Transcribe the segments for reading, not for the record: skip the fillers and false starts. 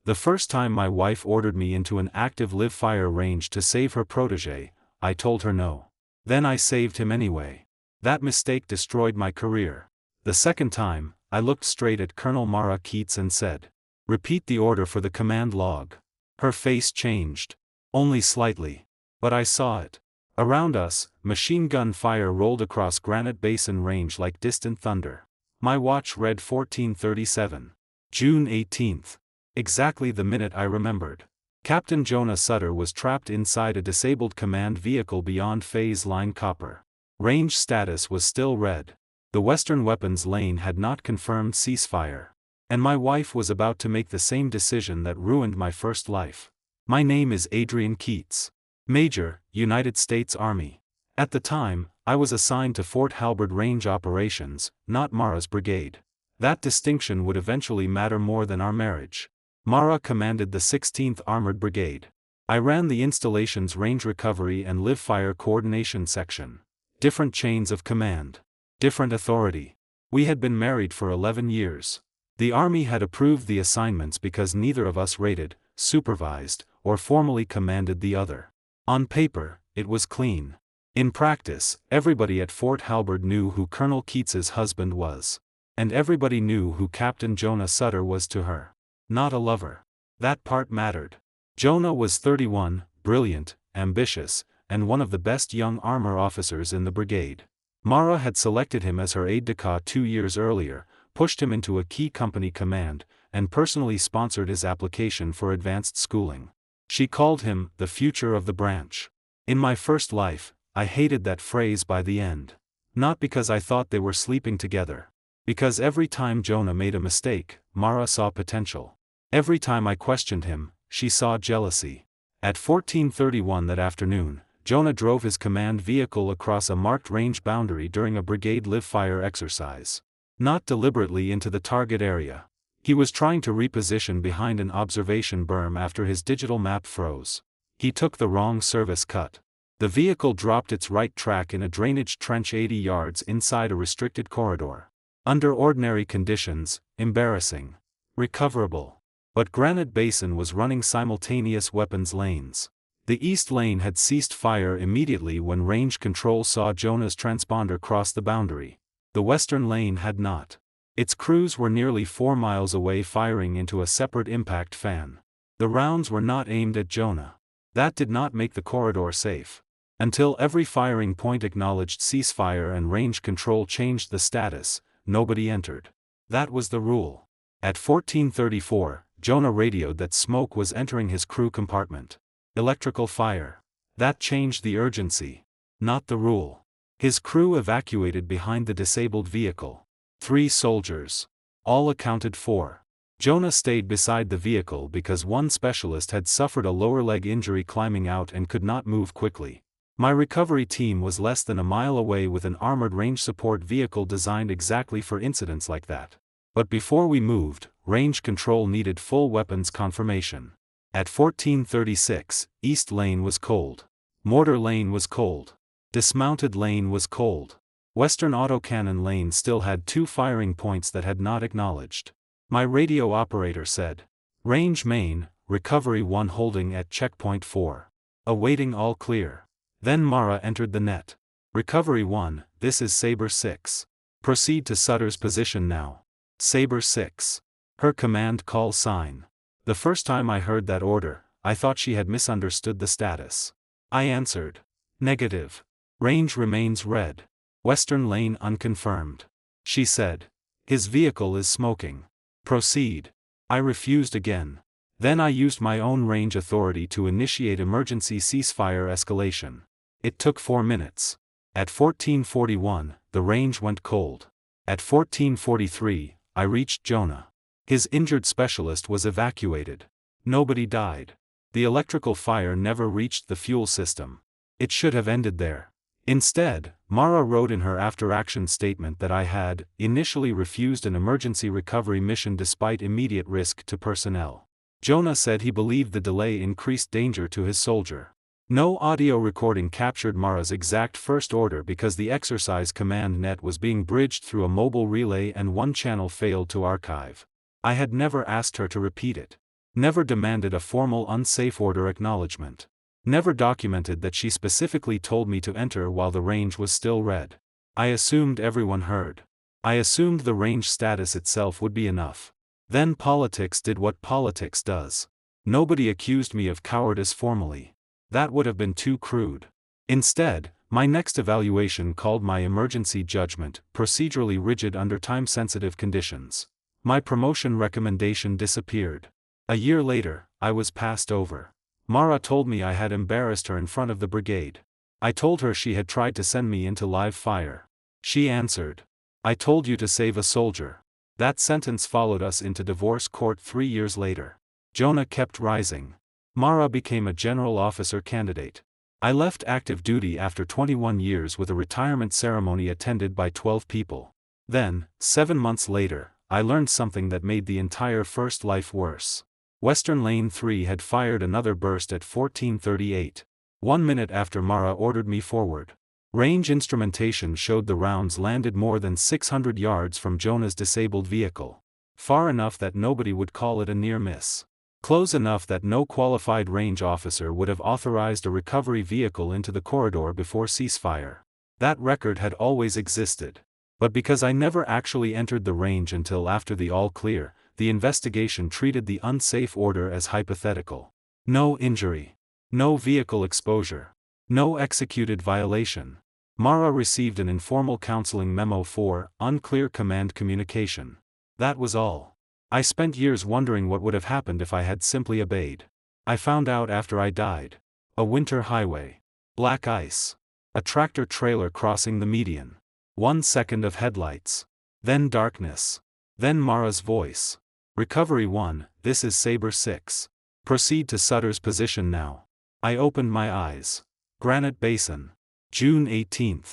The first time my wife ordered me into an active live-fire range to save her protégé, I told her no. Then I saved him anyway. That mistake destroyed my career. The second time, I looked straight at Colonel Mara Keats and said, "Repeat the order for the command log." Her face changed. Only slightly. But I saw it. Around us, machine gun fire rolled across Granite Basin Range like distant thunder. My watch read 14:37. June 18th. Exactly the minute I remembered. Captain Jonah Sutter was trapped inside a disabled command vehicle beyond phase line copper. Range status was still red. The Western weapons lane had not confirmed ceasefire. And my wife was about to make the same decision that ruined my first life. My name is Adrian Keats. Major, United States Army. At the time, I was assigned to Fort Halberd Range Operations, not Mara's brigade. That distinction would eventually matter more than our marriage. Mara commanded the 16th Armored Brigade. I ran the installation's range recovery and live-fire coordination section. Different chains of command. Different authority. We had been married for 11 years. The Army had approved the assignments because neither of us rated, supervised, or formally commanded the other. On paper, it was clean. In practice, everybody at Fort Halberd knew who Colonel Keats's husband was. And everybody knew who Captain Jonah Sutter was to her. Not a lover. That part mattered. Jonah was 31, brilliant, ambitious, and one of the best young armor officers in the brigade. Mara had selected him as her aide-de-camp 2 years earlier, pushed him into a key company command, and personally sponsored his application for advanced schooling. She called him the future of the branch. In my first life, I hated that phrase by the end. Not because I thought they were sleeping together. Because every time Jonah made a mistake, Mara saw potential. Every time I questioned him, she saw jealousy. At 14:31 that afternoon, Jonah drove his command vehicle across a marked range boundary during a brigade live-fire exercise. Not deliberately into the target area. He was trying to reposition behind an observation berm after his digital map froze. He took the wrong service cut. The vehicle dropped its right track in a drainage trench 80 yards inside a restricted corridor. Under ordinary conditions, embarrassing. Recoverable. But Granite Basin was running simultaneous weapons lanes. The east lane had ceased fire immediately when range control saw Jonah's transponder cross the boundary. The western lane had not. Its crews were nearly 4 miles away firing into a separate impact fan. The rounds were not aimed at Jonah. That did not make the corridor safe. Until every firing point acknowledged ceasefire and range control changed the status, nobody entered. That was the rule. At 14:34, Jonah radioed that smoke was entering his crew compartment. Electrical fire. That changed the urgency. Not the rule. His crew evacuated behind the disabled vehicle. 3 soldiers. All accounted for. Jonah stayed beside the vehicle because one specialist had suffered a lower leg injury climbing out and could not move quickly. My recovery team was less than a mile away with an armored range support vehicle designed exactly for incidents like that. But before we moved, range control needed full weapons confirmation. At 14:36, East Lane was cold. Mortar Lane was cold. Dismounted Lane was cold. Western Autocannon Lane still had 2 firing points that had not acknowledged. My radio operator said, "Range main, recovery 1 holding at checkpoint 4. Awaiting all clear." Then Mara entered the net. "Recovery 1, this is Sabre 6. Proceed to Sutter's position now." Sabre 6. Her command call sign. The first time I heard that order, I thought she had misunderstood the status. I answered, "Negative. Range remains red. Western lane unconfirmed." She said, "His vehicle is smoking. Proceed." I refused again. Then I used my own range authority to initiate emergency ceasefire escalation. It took 4 minutes. At 14:41, the range went cold. At 14:43, I reached Jonah. His injured specialist was evacuated. Nobody died. The electrical fire never reached the fuel system. It should have ended there. Instead, Mara wrote in her after-action statement that I had initially refused an emergency recovery mission despite immediate risk to personnel. Jonah said he believed the delay increased danger to his soldier. No audio recording captured Mara's exact first order because the exercise command net was being bridged through a mobile relay and one channel failed to archive. I had never asked her to repeat it. Never demanded a formal unsafe order acknowledgement. Never documented that she specifically told me to enter while the range was still red. I assumed everyone heard. I assumed the range status itself would be enough. Then politics did what politics does. Nobody accused me of cowardice formally. That would have been too crude. Instead, my next evaluation called my emergency judgment procedurally rigid under time-sensitive conditions. My promotion recommendation disappeared. A year later, I was passed over. Mara told me I had embarrassed her in front of the brigade. I told her she had tried to send me into live fire. She answered, "I told you to save a soldier." That sentence followed us into divorce court 3 years later. Jonah kept rising. Mara became a general officer candidate. I left active duty after 21 years with a retirement ceremony attended by 12 people. Then, 7 months later, I learned something that made the entire first life worse. Western Lane 3 had fired another burst at 14:38. 1 minute after Mara ordered me forward. Range instrumentation showed the rounds landed more than 600 yards from Jonah's disabled vehicle. Far enough that nobody would call it a near miss. Close enough that no qualified range officer would have authorized a recovery vehicle into the corridor before ceasefire. That record had always existed. But because I never actually entered the range until after the all-clear, the investigation treated the unsafe order as hypothetical. No injury. No vehicle exposure. No executed violation. Mara received an informal counseling memo for unclear command communication. That was all. I spent years wondering what would have happened if I had simply obeyed. I found out after I died. A winter highway. Black ice. A tractor trailer crossing the median. 1 second of headlights. Then darkness. Then Mara's voice. Recovery 1, this is Sabre 6. Proceed to Sutter's position now. I opened my eyes. Granite Basin. June 18,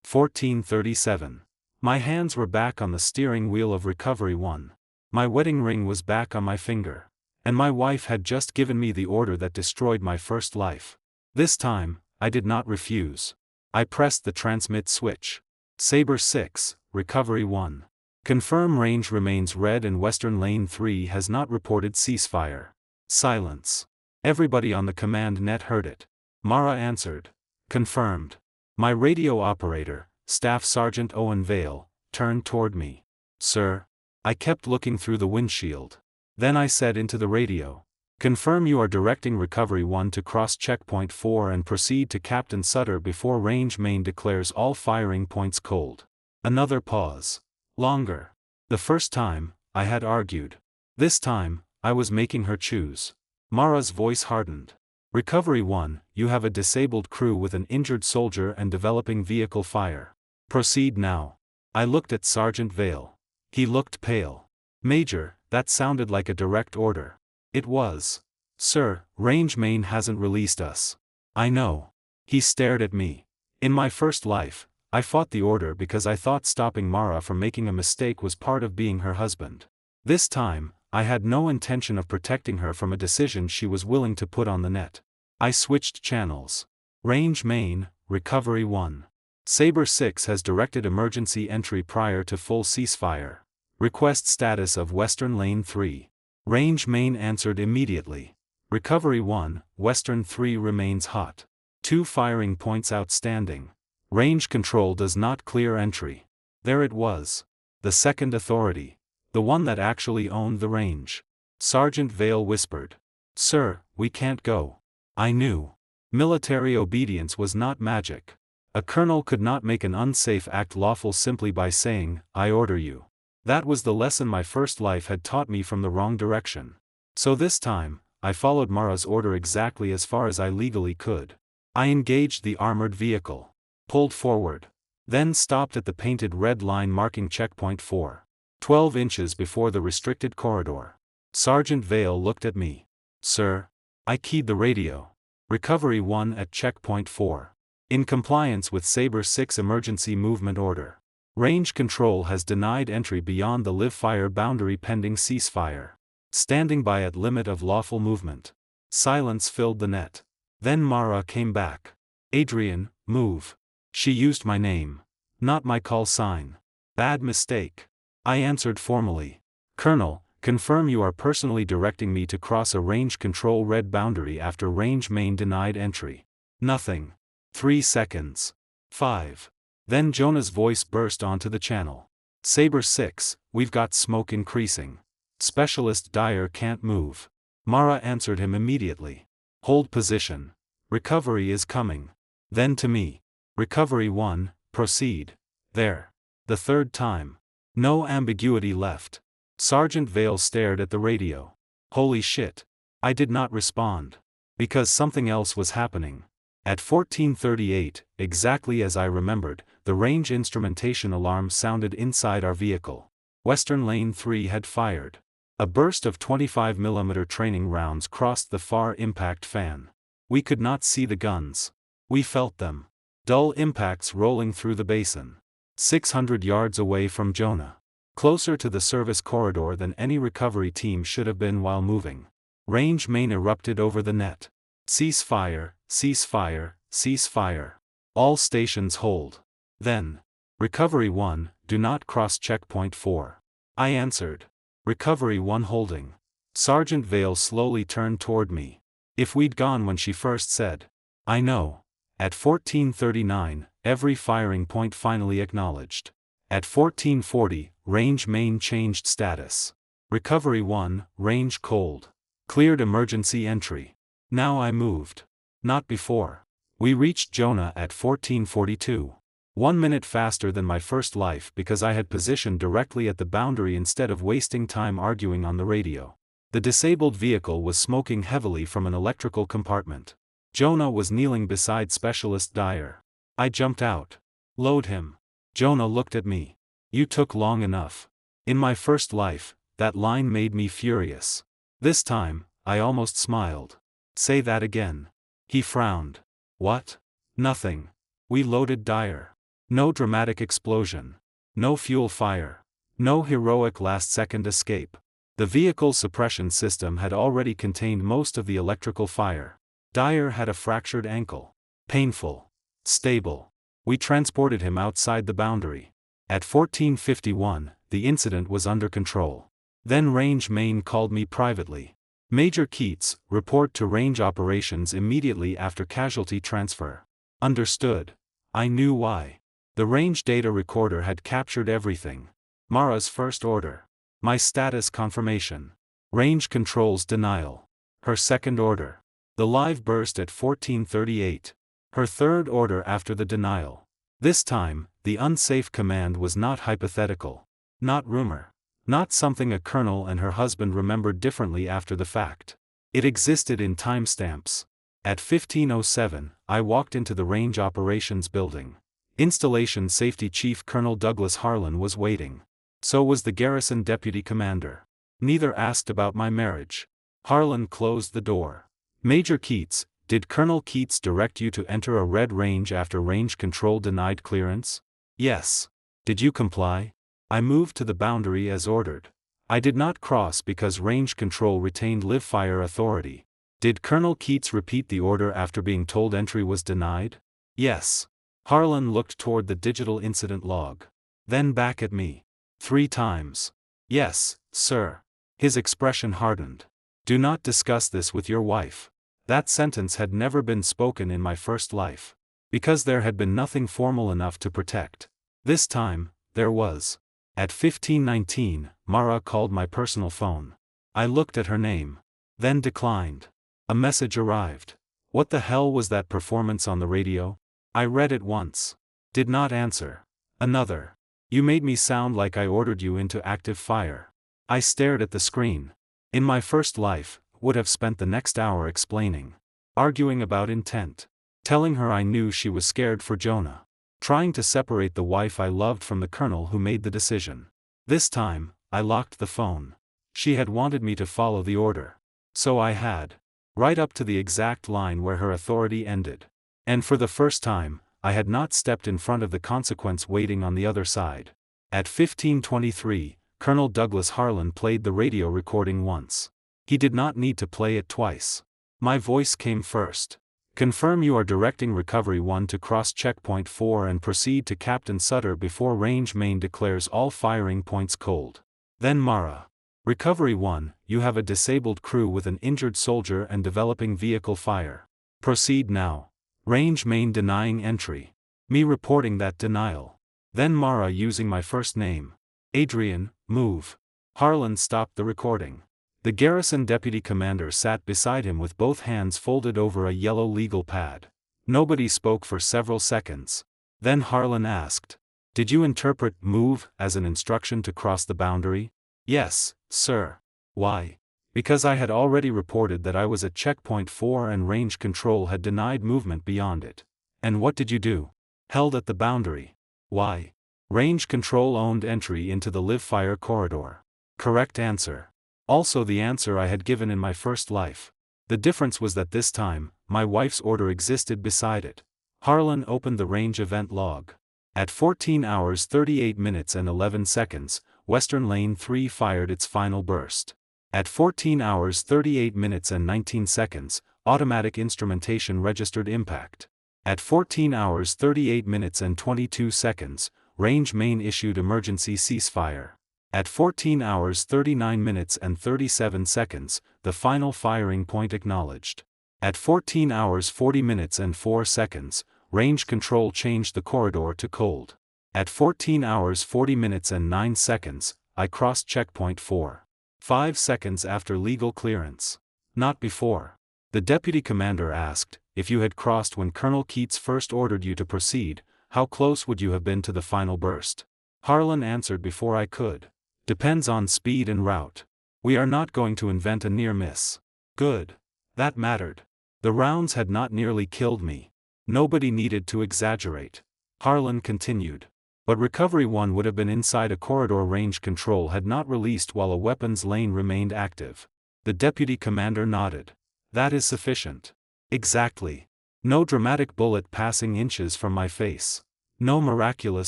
1437. My hands were back on the steering wheel of Recovery 1. My wedding ring was back on my finger. And my wife had just given me the order that destroyed my first life. This time, I did not refuse. I pressed the transmit switch. Sabre 6, Recovery 1. Confirm range remains red and Western Lane 3 has not reported ceasefire. Silence. Everybody on the command net heard it. Mara answered. Confirmed. My radio operator, Staff Sergeant Owen Vale, turned toward me. Sir. I kept looking through the windshield. Then I said into the radio. Confirm you are directing Recovery 1 to cross Checkpoint 4 and proceed to Captain Sutter before Range Main declares all firing points cold. Another pause. Longer. The first time, I had argued. This time, I was making her choose. Mara's voice hardened. Recovery 1, you have a disabled crew with an injured soldier and developing vehicle fire. Proceed now. I looked at Sergeant Vale. He looked pale. Major, that sounded like a direct order. It was. Sir, Range Main hasn't released us. I know. He stared at me. In my first life, I fought the order because I thought stopping Mara from making a mistake was part of being her husband. This time, I had no intention of protecting her from a decision she was willing to put on the net. I switched channels. Range Main, Recovery 1. Sabre 6 has directed emergency entry prior to full ceasefire. Request status of Western Lane 3. Range Main answered immediately. Recovery 1, Western 3 remains hot. 2 firing points outstanding. Range control does not clear entry. There it was. The second authority. The one that actually owned the range. Sergeant Vale whispered. Sir, we can't go. I knew. Military obedience was not magic. A colonel could not make an unsafe act lawful simply by saying, I order you. That was the lesson my first life had taught me from the wrong direction. So this time, I followed Mara's order exactly as far as I legally could. I engaged the armored vehicle. Pulled forward. Then stopped at the painted red line marking Checkpoint 4. 12 inches before the restricted corridor. Sergeant Vale looked at me. Sir. I keyed the radio. Recovery 1 at Checkpoint 4. In compliance with Sabre 6 emergency movement order. Range control has denied entry beyond the live-fire boundary pending ceasefire. Standing by at limit of lawful movement. Silence filled the net. Then Mara came back. Adrian, move. She used my name. Not my call sign. Bad mistake. I answered formally. Colonel, Confirm you are personally directing me to cross a range control red boundary after range main denied entry. Nothing. 3 seconds. 5. Then Jonah's voice burst onto the channel. Sabre 6, we've got smoke increasing. Specialist Dyer can't move. Mara answered him immediately. Hold position. Recovery is coming. Then to me. Recovery 1, proceed. There. The third time. No ambiguity left. Sergeant Vale stared at the radio. Holy shit. I did not respond. Because something else was happening. At 14:38, exactly as I remembered, the range instrumentation alarm sounded inside our vehicle. Western Lane 3 had fired. A burst of 25mm training rounds crossed the far impact fan. We could not see the guns. We felt them. Dull impacts rolling through the basin. 600 yards away from Jonah. Closer to the service corridor than any recovery team should have been while moving. Range main erupted over the net. Cease fire, cease fire, cease fire. All stations hold. Then. Recovery 1, do not cross checkpoint 4. I answered. Recovery 1 holding. Sergeant Vale slowly turned toward me. If we'd gone when she first said. I know. At 14:39, every firing point finally acknowledged. At 14:40, range main changed status. Recovery 1, range cold. Cleared emergency entry. Now I moved. Not before. We reached Jonah at 14:42. 1 minute faster than my first life because I had positioned directly at the boundary instead of wasting time arguing on the radio. The disabled vehicle was smoking heavily from an electrical compartment. Jonah was kneeling beside Specialist Dyer. I jumped out. Load him. Jonah looked at me. You took long enough. In my first life, that line made me furious. This time, I almost smiled. Say that again. He frowned. What? Nothing. We loaded Dyer. No dramatic explosion. No fuel fire. No heroic last-second escape. The vehicle suppression system had already contained most of the electrical fire. Dyer had a fractured ankle. Painful. Stable. We transported him outside the boundary. At 14:51, the incident was under control. Then Range Main called me privately. Major Keats, report to range operations immediately after casualty transfer. Understood. I knew why. The range data recorder had captured everything. Mara's first order. My status confirmation. Range controls denial. Her second order. The live burst at 14:38. Her third order after the denial. This time, the unsafe command was not hypothetical. Not rumor. Not something a colonel and her husband remembered differently after the fact. It existed in timestamps. At 15:07, I walked into the range operations building. Installation Safety Chief Colonel Douglas Harlan was waiting. So was the garrison deputy commander. Neither asked about my marriage. Harlan closed the door. Major Keats, did Colonel Keats direct you to enter a red range after range control denied clearance? Yes. Did you comply? I moved to the boundary as ordered. I did not cross because range control retained live fire authority. Did Colonel Keats repeat the order after being told entry was denied? Yes. Harlan looked toward the digital incident log. Then back at me. 3 times. Yes, sir. His expression hardened. Do not discuss this with your wife. That sentence had never been spoken in my first life. Because there had been nothing formal enough to protect. This time, there was. At 15:19, Mara called my personal phone. I looked at her name. Then declined. A message arrived. What the hell was that performance on the radio? I read it once. Did not answer. Another. You made me sound like I ordered you into active fire. I stared at the screen. In my first life, would have spent the next hour explaining. Arguing about intent. Telling her I knew she was scared for Jonah. Trying to separate the wife I loved from the colonel who made the decision. This time, I locked the phone. She had wanted me to follow the order. So I had. Right up to the exact line where her authority ended. And for the first time, I had not stepped in front of the consequence waiting on the other side. At 15:23, Colonel Douglas Harlan played the radio recording once. He did not need to play it twice. My voice came first. Confirm you are directing Recovery 1 to cross checkpoint 4 and proceed to Captain Sutter before Range Main declares all firing points cold. Then Mara. Recovery 1, you have a disabled crew with an injured soldier and developing vehicle fire. Proceed now. Range main denying entry. Me reporting that denial. Then Mara using my first name. Adrian, move. Harlan stopped the recording. The garrison deputy commander sat beside him with both hands folded over a yellow legal pad. Nobody spoke for several seconds. Then Harlan asked, "Did you interpret 'move' as an instruction to cross the boundary?" "Yes, sir." "Why?" "Because I had already reported that I was at checkpoint 4 and range control had denied movement beyond it." "And what did you do?" "Held at the boundary." "Why?" "Range control owned entry into the live fire corridor." Correct answer. Also the answer I had given in my first life. The difference was that this time, my wife's order existed beside it. Harlan opened the range event log. At 14 hours 38 minutes and 11 seconds, Western Lane 3 fired its final burst. At 14 hours 38 minutes and 19 seconds, automatic instrumentation registered impact. At 14 hours 38 minutes and 22 seconds, range main issued emergency ceasefire. At 14 hours 39 minutes and 37 seconds, the final firing point acknowledged. At 14 hours 40 minutes and 4 seconds, range control changed the corridor to cold. At 14 hours 40 minutes and 9 seconds, I crossed checkpoint 4. 5 seconds after legal clearance. Not before. The deputy commander asked, "If you had crossed when Colonel Keats first ordered you to proceed, how close would you have been to the final burst?" Harlan answered before I could. "Depends on speed and route. We are not going to invent a near miss." Good. That mattered. The rounds had not nearly killed me. Nobody needed to exaggerate. Harlan continued. But Recovery 1 would have been inside a corridor range control had not released while a weapons lane remained active. The deputy commander nodded. That is sufficient. Exactly. No dramatic bullet passing inches from my face. No miraculous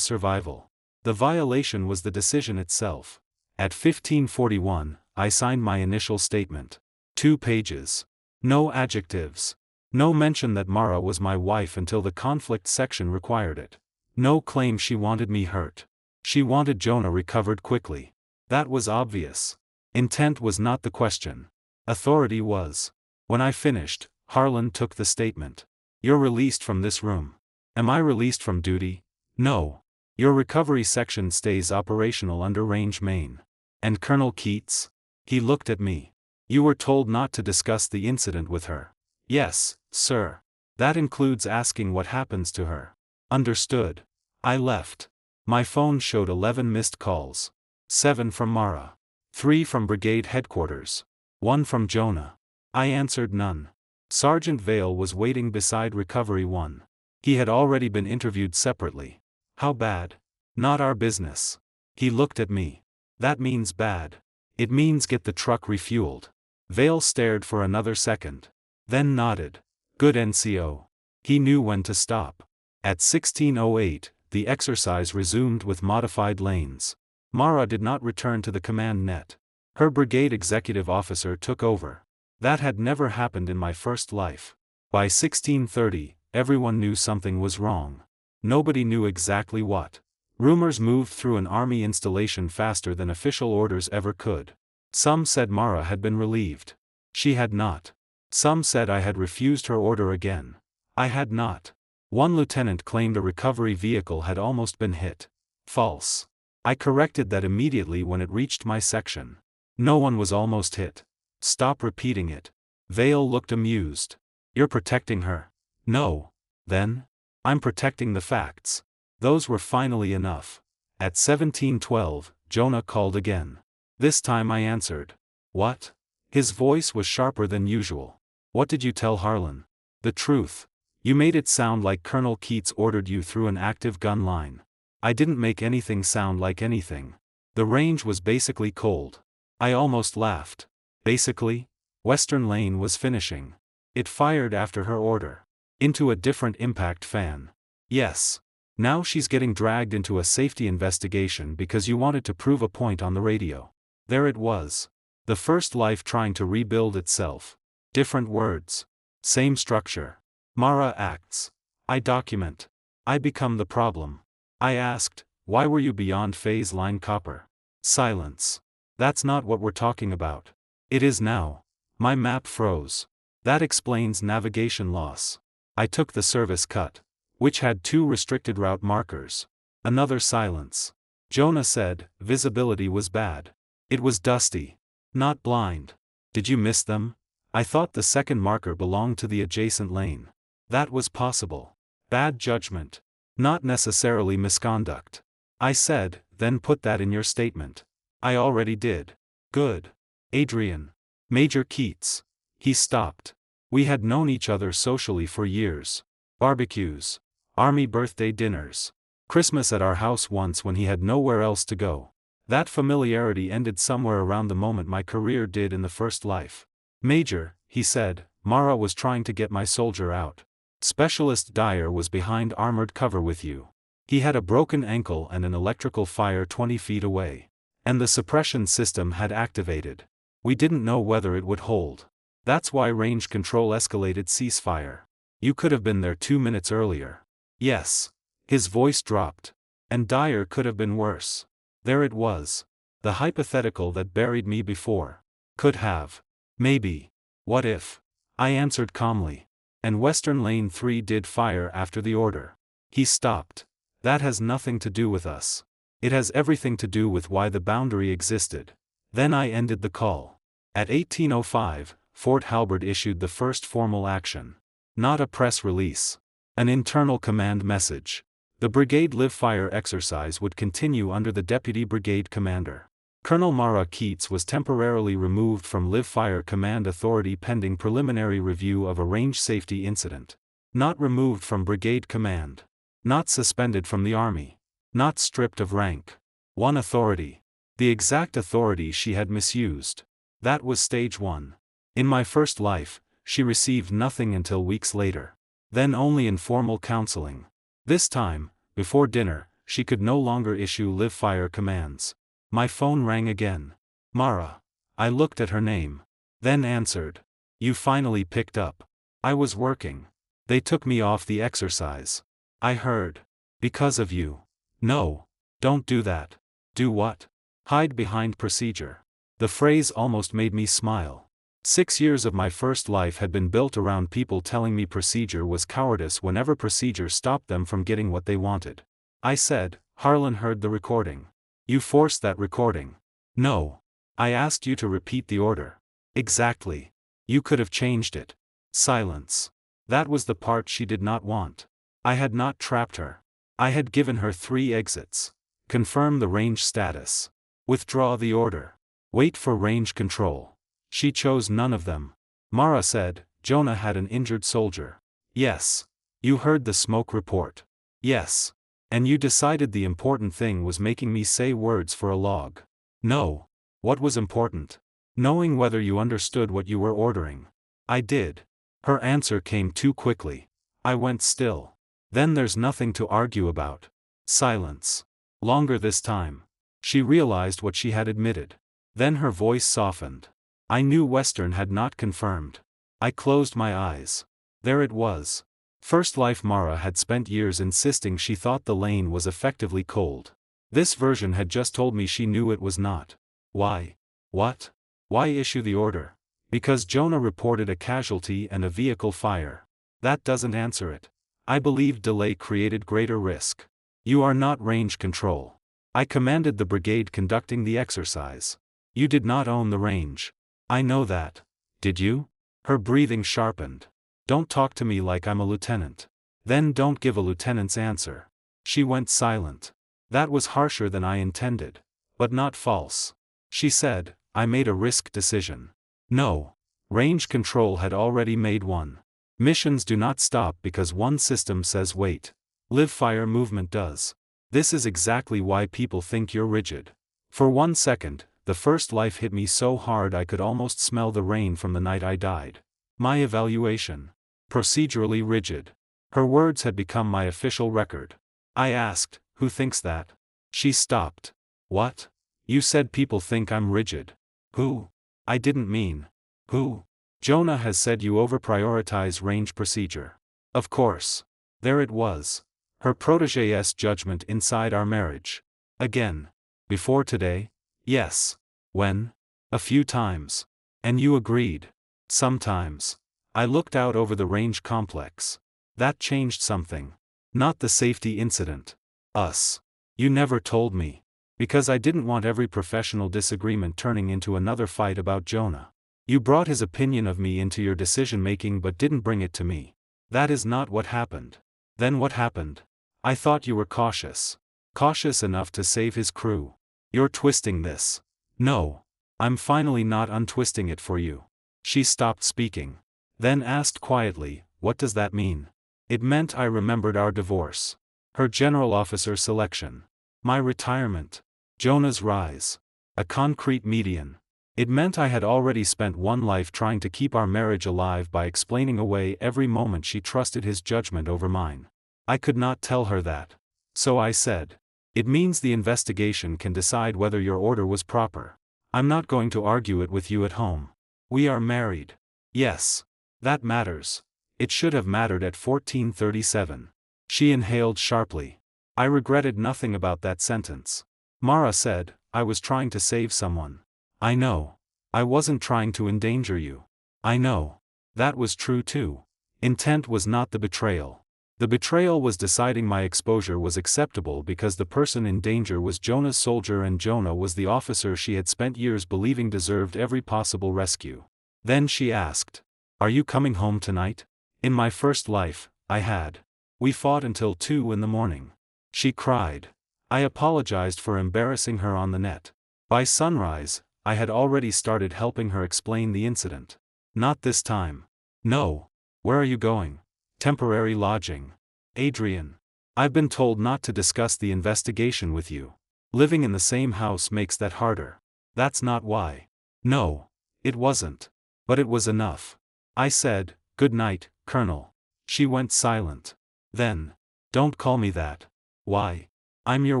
survival. The violation was the decision itself. At 15:41, I signed my initial statement. 2 pages. No adjectives. No mention that Mara was my wife until the conflict section required it. No claim she wanted me hurt. She wanted Jonah recovered quickly. That was obvious. Intent was not the question. Authority was. When I finished, Harlan took the statement. "You're released from this room." "Am I released from duty?" "No. Your recovery section stays operational under range main." "And Colonel Keats?" He looked at me. "You were told not to discuss the incident with her." "Yes, sir. That includes asking what happens to her." "Understood." I left. My phone showed 11 missed calls. 7 from Mara. 3 from brigade headquarters. 1 from Jonah. I answered none. Sergeant Vale was waiting beside Recovery 1. He had already been interviewed separately. "How bad?" "Not our business." He looked at me. "That means bad. It means get the truck refueled." Vale stared for another second. Then nodded. "Good NCO." He knew when to stop. At 16:08, the exercise resumed with modified lanes. Mara did not return to the command net. Her brigade executive officer took over. That had never happened in my first life. By 16:30, everyone knew something was wrong. Nobody knew exactly what. Rumors moved through an army installation faster than official orders ever could. Some said Mara had been relieved. She had not. Some said I had refused her order again. I had not. One lieutenant claimed a recovery vehicle had almost been hit. False. I corrected that immediately when it reached my section. No one was almost hit. Stop repeating it. Vale looked amused. "You're protecting her." "No." "Then?" "I'm protecting the facts." Those were finally enough. At 17:12, Jonah called again. This time I answered. "What?" His voice was sharper than usual. "What did you tell Harlan?" "The truth. You made it sound like Colonel Keats ordered you through an active gun line." "I didn't make anything sound like anything. The range was basically cold." I almost laughed. Basically? Western Lane was finishing. It fired after her order. Into a different impact fan. Yes. Now she's getting dragged into a safety investigation because you wanted to prove a point on the radio. There it was. The first life trying to rebuild itself. Different words. Same structure. Mara acts. I document. I become the problem. I asked, "Why were you beyond phase line copper?" Silence. That's not what we're talking about. It is now. My map froze. That explains navigation loss. I took the service cut, which had 2 restricted route markers. Another silence. Jonah said, visibility was bad. It was dusty. Not blind. Did you miss them? I thought the second marker belonged to the adjacent lane. That was possible. Bad judgment. Not necessarily misconduct. I said, then put that in your statement. I already did. Good. Adrian. Major Keats. He stopped. We had known each other socially for years. Barbecues. Army birthday dinners. Christmas at our house once when he had nowhere else to go. That familiarity ended somewhere around the moment my career did in the first life. Major, he said, Mara was trying to get my soldier out. Specialist Dyer was behind armored cover with you. He had a broken ankle and an electrical fire 20 feet away. And the suppression system had activated. We didn't know whether it would hold. That's why range control escalated ceasefire. You could have been there 2 minutes earlier. Yes. His voice dropped. And Dyer could have been worse. There it was. The hypothetical that buried me before. Could have. Maybe. What if? I answered calmly. And Western Lane 3 did fire after the order. He stopped. That has nothing to do with us. It has everything to do with why the boundary existed. Then I ended the call. At 18:05, Fort Halbert issued the first formal action. Not a press release. An internal command message. The brigade live-fire exercise would continue under the deputy brigade commander. Colonel Mara Keats was temporarily removed from live-fire command authority pending preliminary review of a range safety incident. Not removed from brigade command. Not suspended from the army. Not stripped of rank. One authority. The exact authority she had misused. That was stage 1. In my first life, she received nothing until weeks later. Then only informal counseling. This time, before dinner, she could no longer issue live-fire commands. My phone rang again. Mara. I looked at her name. Then answered. You finally picked up. I was working. They took me off the exercise. I heard. Because of you. No. Don't do that. Do what? Hide behind procedure. The phrase almost made me smile. 6 years of my first life had been built around people telling me procedure was cowardice whenever procedure stopped them from getting what they wanted. I said, Harlan heard the recording. You forced that recording. No. I asked you to repeat the order. Exactly. You could have changed it. Silence. That was the part she did not want. I had not trapped her. I had given her 3 exits. Confirm the range status. Withdraw the order. Wait for range control. She chose none of them. Mara said, Jonah had an injured soldier. Yes. You heard the smoke report. Yes. And you decided the important thing was making me say words for a log. No. What was important? Knowing whether you understood what you were ordering. I did. Her answer came too quickly. I went still. Then there's nothing to argue about. Silence. Longer this time. She realized what she had admitted. Then her voice softened. I knew Western had not confirmed. I closed my eyes. There it was. First life Mara had spent years insisting she thought the lane was effectively cold. This version had just told me she knew it was not. Why? What? Why issue the order? Because Jonah reported a casualty and a vehicle fire. That doesn't answer it. I believe delay created greater risk. You are not range control. I commanded the brigade conducting the exercise. You did not own the range. I know that. Did you? Her breathing sharpened. Don't talk to me like I'm a lieutenant. Then don't give a lieutenant's answer. She went silent. That was harsher than I intended. But not false. She said, I made a risk decision. No. Range control had already made one. Missions do not stop because one system says wait. Live-fire movement does. This is exactly why people think you're rigid. For 1 second, the first life hit me so hard I could almost smell the rain from the night I died. My evaluation. Procedurally rigid. Her words had become my official record. I asked, who thinks that? She stopped. What? You said people think I'm rigid. Who? I didn't mean. Who? Jonah has said you over-prioritize range procedure. Of course. There it was. Her protégé's judgment inside our marriage. Again. Before today? Yes. When? A few times. And you agreed. Sometimes. I looked out over the range complex. That changed something. Not the safety incident. Us. You never told me. Because I didn't want every professional disagreement turning into another fight about Jonah. You brought his opinion of me into your decision-making but didn't bring it to me. That is not what happened. Then what happened? I thought you were cautious. Cautious enough to save his crew. You're twisting this. No. I'm finally not untwisting it for you. She stopped speaking. Then asked quietly, what does that mean? It meant I remembered our divorce. Her general officer selection. My retirement. Jonah's rise. A concrete median. It meant I had already spent one life trying to keep our marriage alive by explaining away every moment she trusted his judgment over mine. I could not tell her that. So I said. It means the investigation can decide whether your order was proper. I'm not going to argue it with you at home. We are married. Yes. That matters. It should have mattered at 1437. She inhaled sharply. I regretted nothing about that sentence. Mara said, I was trying to save someone. I know. I wasn't trying to endanger you. I know. That was true too. Intent was not the betrayal. The betrayal was deciding my exposure was acceptable because the person in danger was Jonah's soldier and Jonah was the officer she had spent years believing deserved every possible rescue. Then she asked, are you coming home tonight? In my first life, I had. We fought until 2 in the morning. She cried. I apologized for embarrassing her on the net. By sunrise, I had already started helping her explain the incident. Not this time. No. Where are you going? Temporary lodging. Adrian. I've been told not to discuss the investigation with you. Living in the same house makes that harder. That's not why. No. It wasn't. But it was enough. I said, good night, Colonel. She went silent. Then. Don't call me that. Why? I'm your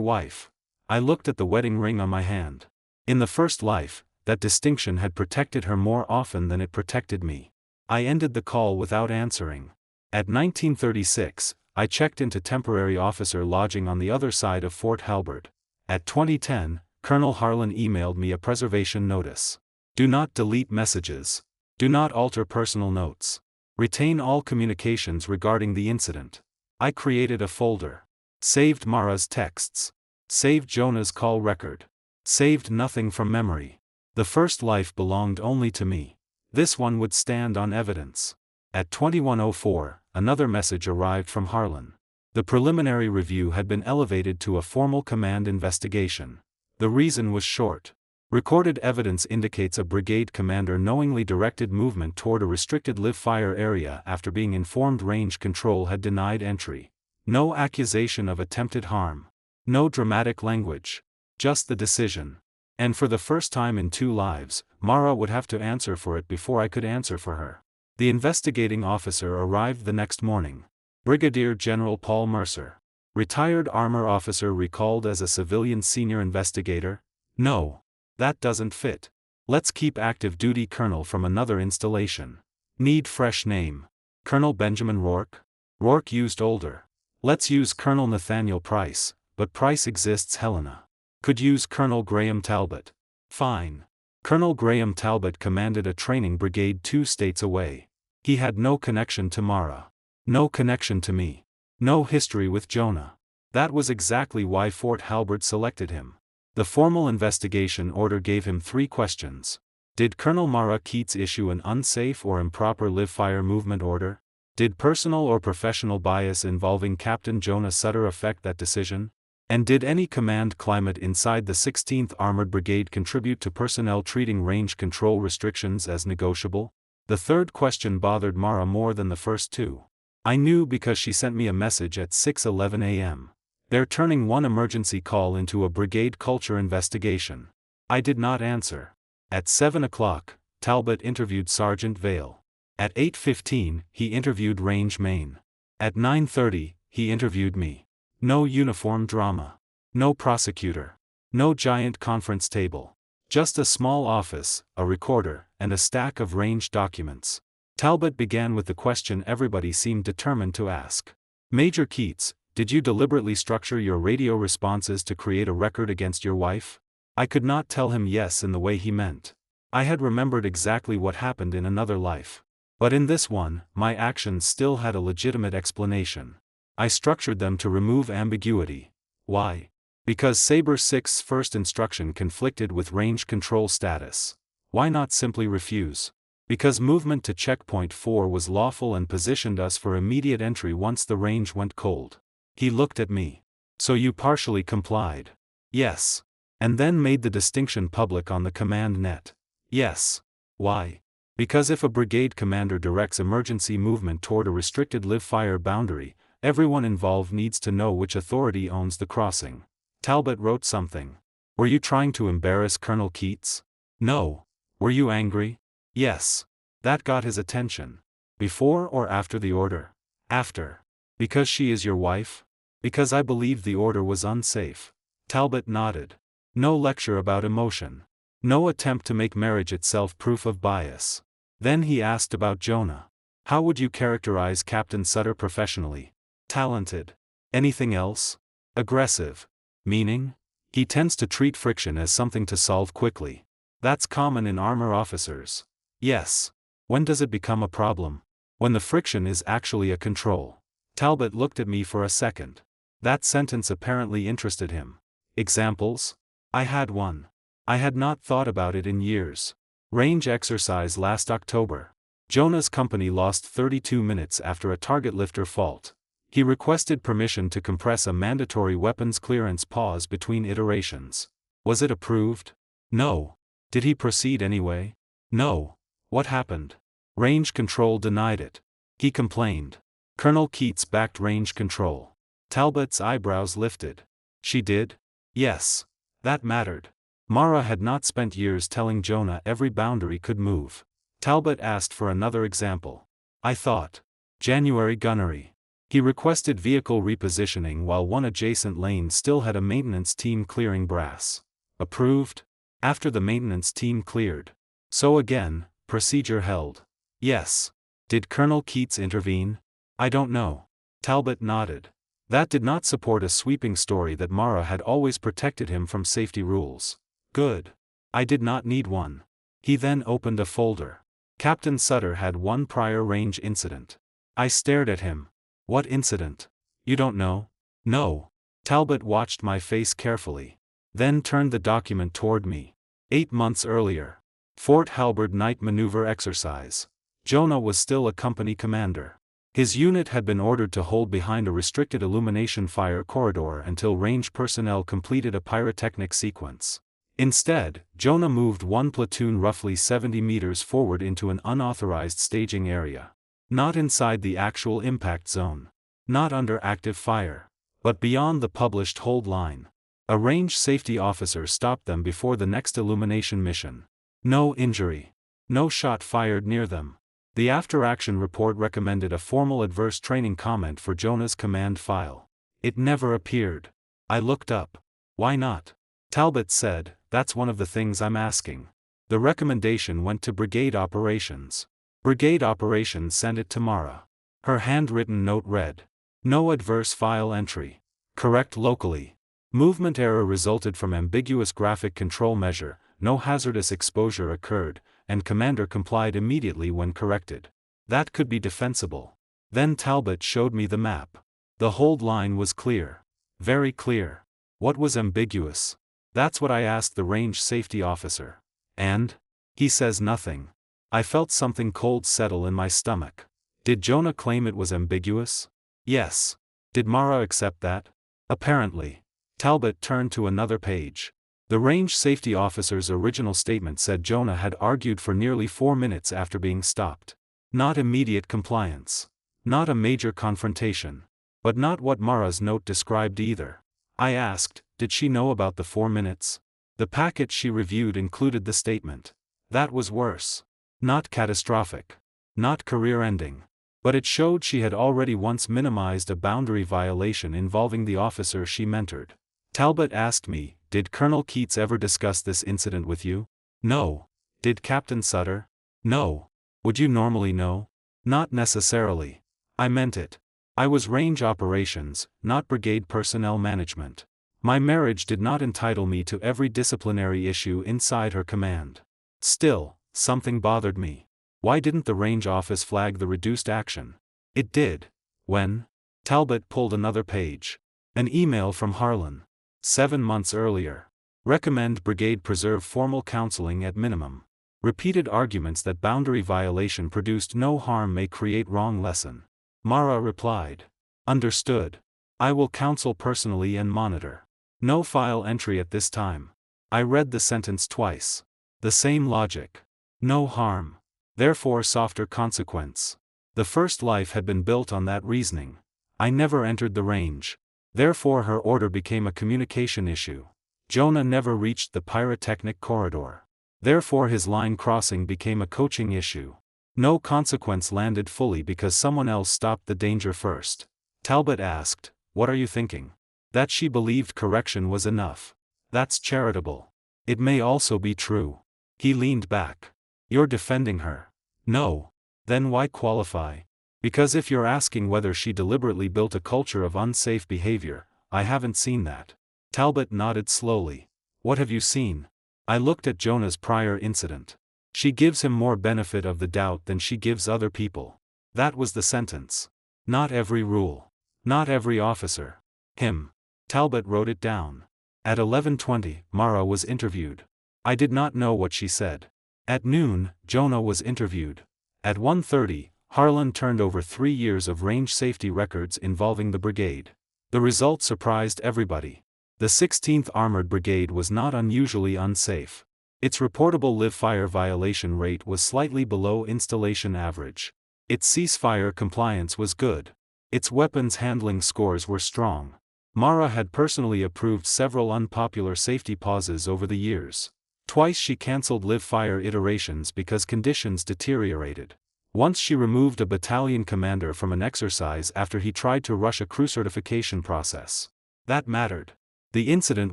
wife. I looked at the wedding ring on my hand. In the first life, that distinction had protected her more often than it protected me. I ended the call without answering. At 1936, I checked into temporary officer lodging on the other side of Fort Halbert. At 2010, Colonel Harlan emailed me a preservation notice. Do not delete messages. Do not alter personal notes. Retain all communications regarding the incident. I created a folder. Saved Mara's texts. Saved Jonah's call record. Saved nothing from memory. The first life belonged only to me. This one would stand on evidence. At 21:04, another message arrived from Harlan. The preliminary review had been elevated to a formal command investigation. The reason was short. Recorded evidence indicates a brigade commander knowingly directed movement toward a restricted live-fire area after being informed range control had denied entry. No accusation of attempted harm. No dramatic language. Just the decision. And for the first time in 2 lives, Mara would have to answer for it before I could answer for her. The investigating officer arrived the next morning. Brigadier General Paul Mercer. Retired armor officer recalled as a civilian senior investigator? No. That doesn't fit. Let's keep active duty colonel from another installation. Need fresh name. Colonel Benjamin Rourke? Rourke used older. Let's use Colonel Nathaniel Price, but Price exists Helena. Could use Colonel Graham Talbot. Fine. Colonel Graham Talbot commanded a training brigade 2 states away. He had no connection to Mara. No connection to me. No history with Jonah. That was exactly why Fort Halbert selected him. The formal investigation order gave him 3 questions. Did Colonel Mara Keats issue an unsafe or improper live-fire movement order? Did personal or professional bias involving Captain Jonah Sutter affect that decision? And did any command climate inside the 16th Armored Brigade contribute to personnel treating range control restrictions as negotiable? The third question bothered Mara more than the first 2. I knew because she sent me a message at 6:11 a.m. They're turning one emergency call into a brigade culture investigation. I did not answer. At 7 o'clock, Talbot interviewed Sergeant Vale. At 8:15, he interviewed Range Main. At 9:30, he interviewed me. No uniform drama. No prosecutor. No giant conference table. Just a small office, a recorder, and a stack of range documents. Talbot began with the question everybody seemed determined to ask. Major Keats, did you deliberately structure your radio responses to create a record against your wife? I could not tell him yes in the way he meant. I had remembered exactly what happened in another life. But in this one, my actions still had a legitimate explanation. I structured them to remove ambiguity. Why? Because Sabre 6's first instruction conflicted with range control status. Why not simply refuse? Because movement to checkpoint 4 was lawful and positioned us for immediate entry once the range went cold. He looked at me. So you partially complied? Yes. And then made the distinction public on the command net. Yes. Why? Because if a brigade commander directs emergency movement toward a restricted live-fire boundary, everyone involved needs to know which authority owns the crossing. Talbot wrote something. Were you trying to embarrass Colonel Keats? No. Were you angry? Yes. That got his attention. Before or after the order? After. Because she is your wife? Because I believed the order was unsafe. Talbot nodded. No lecture about emotion. No attempt to make marriage itself proof of bias. Then he asked about Jonah. How would you characterize Captain Sutter professionally? Talented. Anything else? Aggressive. Meaning? He tends to treat friction as something to solve quickly. That's common in armor officers. Yes. When does it become a problem? When the friction is actually a control. Talbot looked at me for a second. That sentence apparently interested him. Examples? I had one. I had not thought about it in years. Range exercise last October. Jonah's company lost 32 minutes after a target lifter fault. He requested permission to compress a mandatory weapons clearance pause between iterations. Was it approved? No. Did he proceed anyway? No. What happened? Range control denied it. He complained. Colonel Keats backed range control. Talbot's eyebrows lifted. She did? Yes. That mattered. Mara had not spent years telling Jonah every boundary could move. Talbot asked for another example. I thought. January gunnery. He requested vehicle repositioning while one adjacent lane still had a maintenance team clearing brass. Approved? After the maintenance team cleared. So again, procedure held. Yes. Did Colonel Keats intervene? I don't know. Talbot nodded. That did not support a sweeping story that Mara had always protected him from safety rules. Good. I did not need one. He then opened a folder. Captain Sutter had one prior range incident. I stared at him. What incident? You don't know? No. Talbot watched my face carefully. Then turned the document toward me. 8 months earlier. Fort Halberd night maneuver exercise. Jonah was still a company commander. His unit had been ordered to hold behind a restricted illumination fire corridor until range personnel completed a pyrotechnic sequence. Instead, Jonah moved one platoon roughly 70 meters forward into an unauthorized staging area. Not inside the actual impact zone. Not under active fire. But beyond the published hold line. A range safety officer stopped them before the next illumination mission. No injury. No shot fired near them. The after-action report recommended a formal adverse training comment for Jonah's command file. It never appeared. I looked up. Why not? Talbot said, that's one of the things I'm asking. The recommendation went to Brigade Operations. Brigade Operations sent it to Mara. Her handwritten note read. No adverse file entry. Correct locally. Movement error resulted from ambiguous graphic control measure, no hazardous exposure occurred, and commander complied immediately when corrected. That could be defensible. Then Talbot showed me the map. The hold line was clear. Very clear. What was ambiguous? That's what I asked the range safety officer. And? He says nothing. I felt something cold settle in my stomach. Did Jonah claim it was ambiguous? Yes. Did Mara accept that? Apparently. Talbot turned to another page. The range safety officer's original statement said Jonah had argued for nearly 4 minutes after being stopped. Not immediate compliance. Not a major confrontation. But not what Mara's note described either. I asked, did she know about the 4 minutes? The packet she reviewed included the statement. That was worse. Not catastrophic. Not career-ending. But it showed she had already once minimized a boundary violation involving the officer she mentored. Talbot asked me, did Colonel Keats ever discuss this incident with you? No. Did Captain Sutter? No. Would you normally know? Not necessarily. I meant it. I was range operations, not brigade personnel management. My marriage did not entitle me to every disciplinary issue inside her command. Still, something bothered me. Why didn't the range office flag the reduced action? It did. When? Talbot pulled another page. An email from Harlan. 7 months earlier. Recommend brigade preserve formal counseling at minimum. Repeated arguments that boundary violation produced no harm may create wrong lesson. Mara replied. Understood. I will counsel personally and monitor. No file entry at this time. I read the sentence twice. The same logic. No harm. Therefore softer consequence. The first life had been built on that reasoning. I never entered the range. Therefore her order became a communication issue. Jonah never reached the pyrotechnic corridor. Therefore his line crossing became a coaching issue. No consequence landed fully because someone else stopped the danger first. Talbot asked, "What are you thinking?" That she believed correction was enough. That's charitable. It may also be true. He leaned back. You're defending her. No. Then why qualify? Because if you're asking whether she deliberately built a culture of unsafe behavior, I haven't seen that. Talbot nodded slowly. What have you seen? I looked at Jonah's prior incident. She gives him more benefit of the doubt than she gives other people. That was the sentence. Not every rule. Not every officer. Him. Talbot wrote it down. At 11:20, Mara was interviewed. I did not know what she said. At noon, Jonah was interviewed. At 1:30, Harlan turned over 3 years of range safety records involving the brigade. The result surprised everybody. The 16th Armored Brigade was not unusually unsafe. Its reportable live-fire violation rate was slightly below installation average. Its ceasefire compliance was good. Its weapons handling scores were strong. Mara had personally approved several unpopular safety pauses over the years. Twice she cancelled live-fire iterations because conditions deteriorated. Once she removed a battalion commander from an exercise after he tried to rush a crew certification process. That mattered. The incident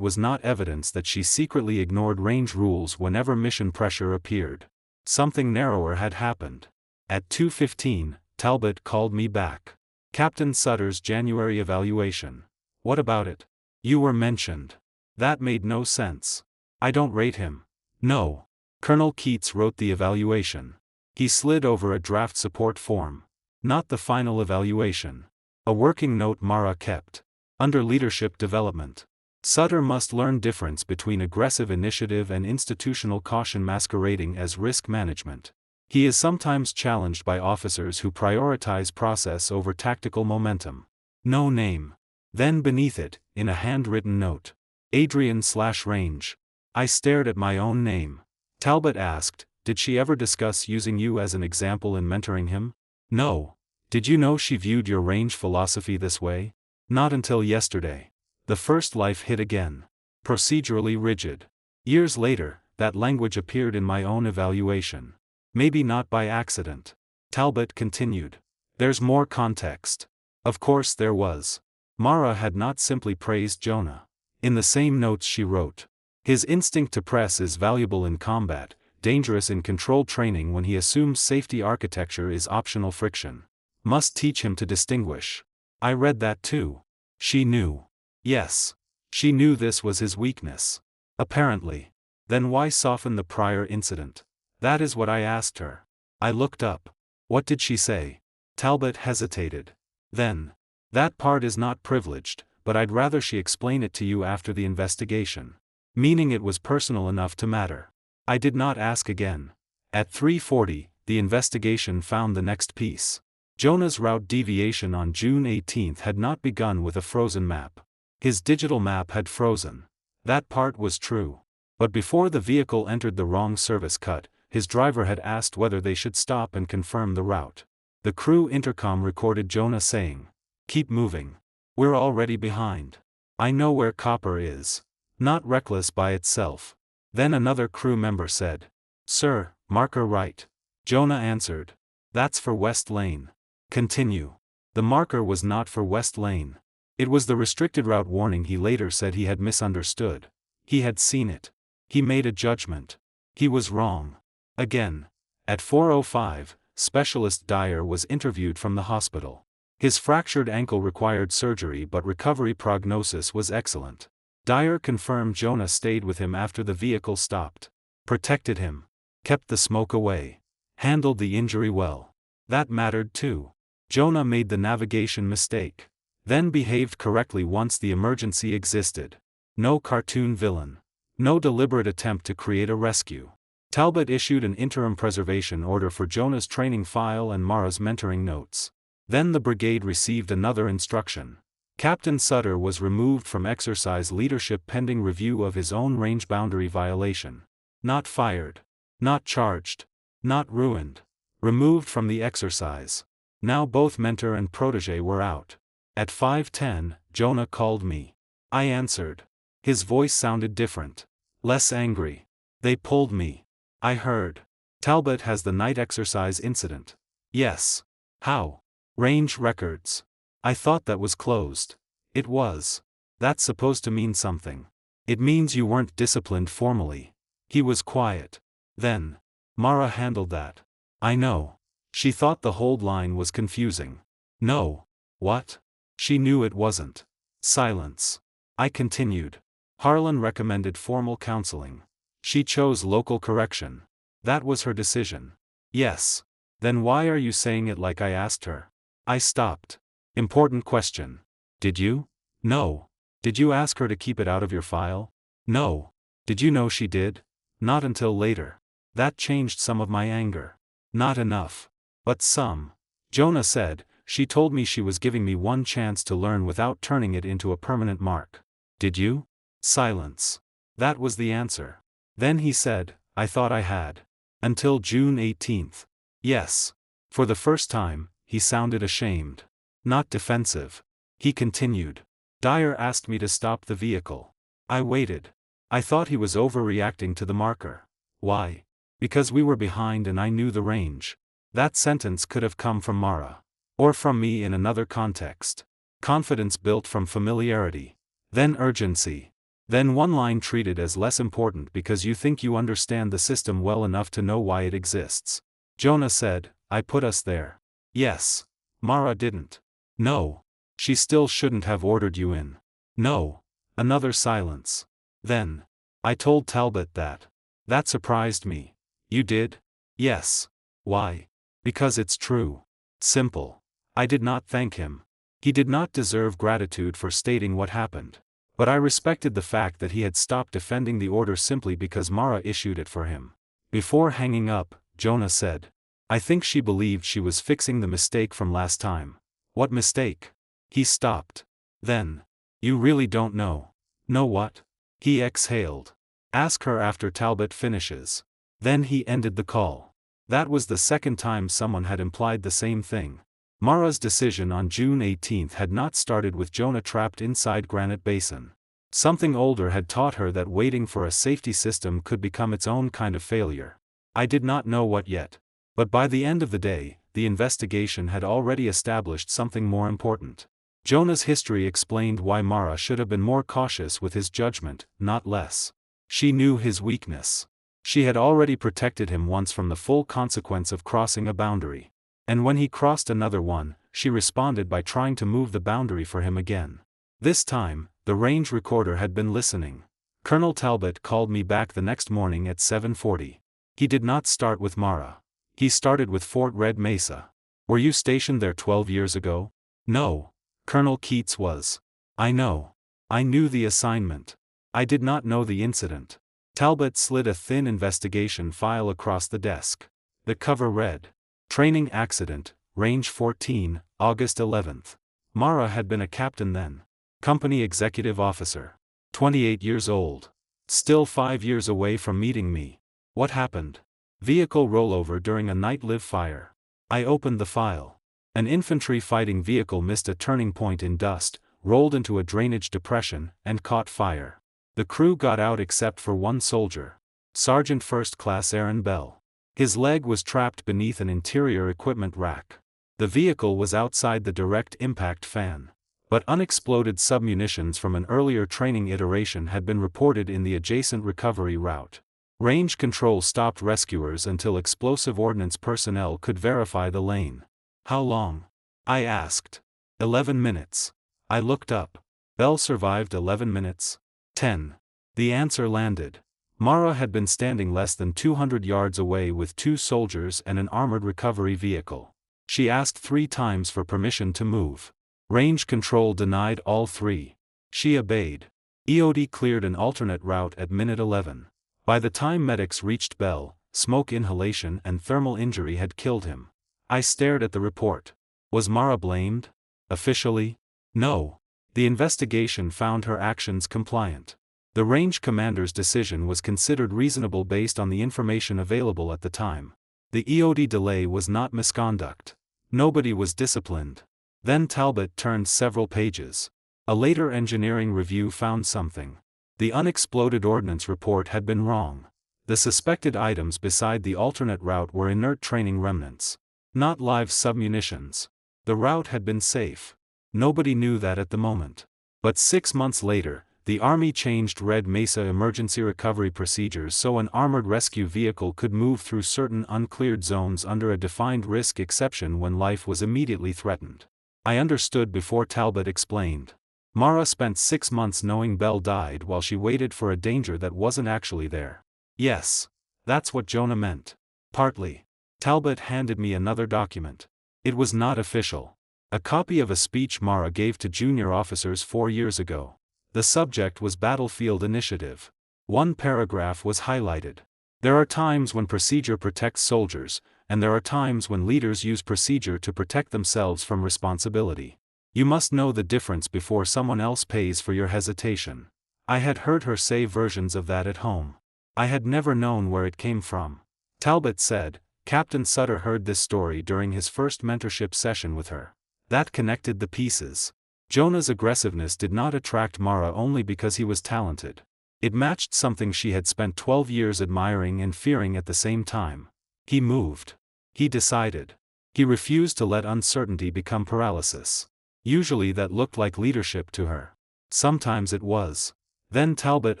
was not evidence that she secretly ignored range rules whenever mission pressure appeared. Something narrower had happened. At 2:15, Talbot called me back. Captain Sutter's January evaluation. What about it? You were mentioned. That made no sense. I don't rate him. No. Colonel Keats wrote the evaluation. He slid over a draft support form. Not the final evaluation. A working note Mara kept. Under leadership development. Sutter must learn difference between aggressive initiative and institutional caution masquerading as risk management. He is sometimes challenged by officers who prioritize process over tactical momentum. No name. Then beneath it, in a handwritten note. Adrian/range. I stared at my own name. Talbot asked, did she ever discuss using you as an example in mentoring him? No. Did you know she viewed your range philosophy this way? Not until yesterday. The first life hit again. Procedurally rigid. Years later, that language appeared in my own evaluation. Maybe not by accident. Talbot continued. There's more context. Of course there was. Mara had not simply praised Jonah. In the same notes she wrote. His instinct to press is valuable in combat, dangerous in controlled training when he assumes safety architecture is optional friction. Must teach him to distinguish. I read that too. She knew. Yes. She knew this was his weakness. Apparently. Then why soften the prior incident? That is what I asked her. I looked up. What did she say? Talbot hesitated. Then. That part is not privileged, but I'd rather she explain it to you after the investigation. Meaning it was personal enough to matter. I did not ask again. At 3:40, the investigation found the next piece. Jonah's route deviation on June 18 had not begun with a frozen map. His digital map had frozen. That part was true. But before the vehicle entered the wrong service cut, his driver had asked whether they should stop and confirm the route. The crew intercom recorded Jonah saying, "Keep moving. We're already behind. I know where copper is." Not reckless by itself. Then another crew member said, "Sir, marker right." Jonah answered, "That's for West Lane." Continue. The marker was not for West Lane. It was the restricted route warning he later said he had misunderstood. He had seen it. He made a judgment. He was wrong. Again. At 4:05, Specialist Dyer was interviewed from the hospital. His fractured ankle required surgery but recovery prognosis was excellent. Dyer confirmed Jonah stayed with him after the vehicle stopped. Protected him. Kept the smoke away. Handled the injury well. That mattered too. Jonah made the navigation mistake. Then behaved correctly once the emergency existed. No cartoon villain. No deliberate attempt to create a rescue. Talbot issued an interim preservation order for Jonah's training file and Mara's mentoring notes. Then the brigade received another instruction. Captain Sutter was removed from exercise leadership pending review of his own range boundary violation. Not fired. Not charged. Not ruined. Removed from the exercise. Now both mentor and protege were out. At 5:10, Jonah called me. I answered. His voice sounded different. Less angry. They pulled me. I heard. Talbot has the night exercise incident. Yes. How? Range records. I thought that was closed. It was. That's supposed to mean something. It means you weren't disciplined formally. He was quiet. Then. Mara handled that. I know. She thought the hold line was confusing. No. What? She knew it wasn't. Silence. I continued. Harlan recommended formal counseling. She chose local correction. That was her decision. Yes. Then why are you saying it like I asked her? I stopped. Important question. Did you? No. Did you ask her to keep it out of your file? No. Did you know she did? Not until later. That changed some of my anger. Not enough. But some. Jonah said, she told me she was giving me one chance to learn without turning it into a permanent mark. Did you? Silence. That was the answer. Then he said, I thought I had. Until June 18th. Yes. For the first time, he sounded ashamed. Not defensive. He continued. Dyer asked me to stop the vehicle. I waited. I thought he was overreacting to the marker. Why? Because we were behind and I knew the range. That sentence could have come from Mara. Or from me in another context. Confidence built from familiarity. Then urgency. Then one line treated as less important because you think you understand the system well enough to know why it exists. Jonah said, I put us there. Yes. Mara didn't. No. She still shouldn't have ordered you in. No. Another silence. Then. I told Talbot that. That surprised me. You did? Yes. Why? Because it's true. Simple. I did not thank him. He did not deserve gratitude for stating what happened. But I respected the fact that he had stopped defending the order simply because Mara issued it for him. Before hanging up, Jonah said. I think she believed she was fixing the mistake from last time. What mistake? He stopped. Then. You really don't know. Know what? He exhaled. Ask her after Talbot finishes. Then he ended the call. That was the second time someone had implied the same thing. Mara's decision on June 18th had not started with Jonah trapped inside Granite Basin. Something older had taught her that waiting for a safety system could become its own kind of failure. I did not know what yet. But by the end of the day, the investigation had already established something more important. Jonah's history explained why Mara should have been more cautious with his judgment, not less. She knew his weakness. She had already protected him once from the full consequence of crossing a boundary. And when he crossed another one, she responded by trying to move the boundary for him again. This time, the range recorder had been listening. Colonel Talbot called me back the next morning at 7:40. He did not start with Mara. He started with Fort Red Mesa. Were you stationed there 12 years ago? No. Colonel Keats was. I know. I knew the assignment. I did not know the incident. Talbot slid a thin investigation file across the desk. The cover read. Training accident, Range 14, August 11th. Mara had been a captain then. Company executive officer. 28 years old. Still 5 years away from meeting me. What happened? Vehicle rollover during a night live fire. I opened the file. An infantry fighting vehicle missed a turning point in dust, rolled into a drainage depression, and caught fire. The crew got out except for one soldier. Sergeant First Class Aaron Bell. His leg was trapped beneath an interior equipment rack. The vehicle was outside the direct impact fan. But unexploded submunitions from an earlier training iteration had been reported in the adjacent recovery route. Range control stopped rescuers until explosive ordnance personnel could verify the lane. How long? I asked. 11 minutes. I looked up. Bell survived 11 minutes. 10. The answer landed. Mara had been standing less than 200 yards away with 2 soldiers and an armored recovery vehicle. She asked 3 times for permission to move. Range control denied all 3. She obeyed. EOD cleared an alternate route at minute 11. By the time medics reached Bell, smoke inhalation and thermal injury had killed him. I stared at the report. Was Mara blamed? Officially? No. The investigation found her actions compliant. The range commander's decision was considered reasonable based on the information available at the time. The EOD delay was not misconduct. Nobody was disciplined. Then Talbot turned several pages. A later engineering review found something. The unexploded ordnance report had been wrong. The suspected items beside the alternate route were inert training remnants. Not live submunitions. The route had been safe. Nobody knew that at the moment. But 6 months later, the Army changed Red Mesa emergency recovery procedures so an armored rescue vehicle could move through certain uncleared zones under a defined risk exception when life was immediately threatened. I understood before Talbot explained. Mara spent 6 months knowing Bell died while she waited for a danger that wasn't actually there. Yes. That's what Jonah meant. Partly. Talbot handed me another document. It was not official. A copy of a speech Mara gave to junior officers 4 years ago. The subject was battlefield initiative. One paragraph was highlighted. There are times when procedure protects soldiers, and there are times when leaders use procedure to protect themselves from responsibility. You must know the difference before someone else pays for your hesitation. I had heard her say versions of that at home. I had never known where it came from. Talbot said, Captain Sutter heard this story during his first mentorship session with her. That connected the pieces. Jonah's aggressiveness did not attract Mara only because he was talented. It matched something she had spent 12 years admiring and fearing at the same time. He moved. He decided. He refused to let uncertainty become paralysis. Usually that looked like leadership to her. Sometimes it was. Then Talbot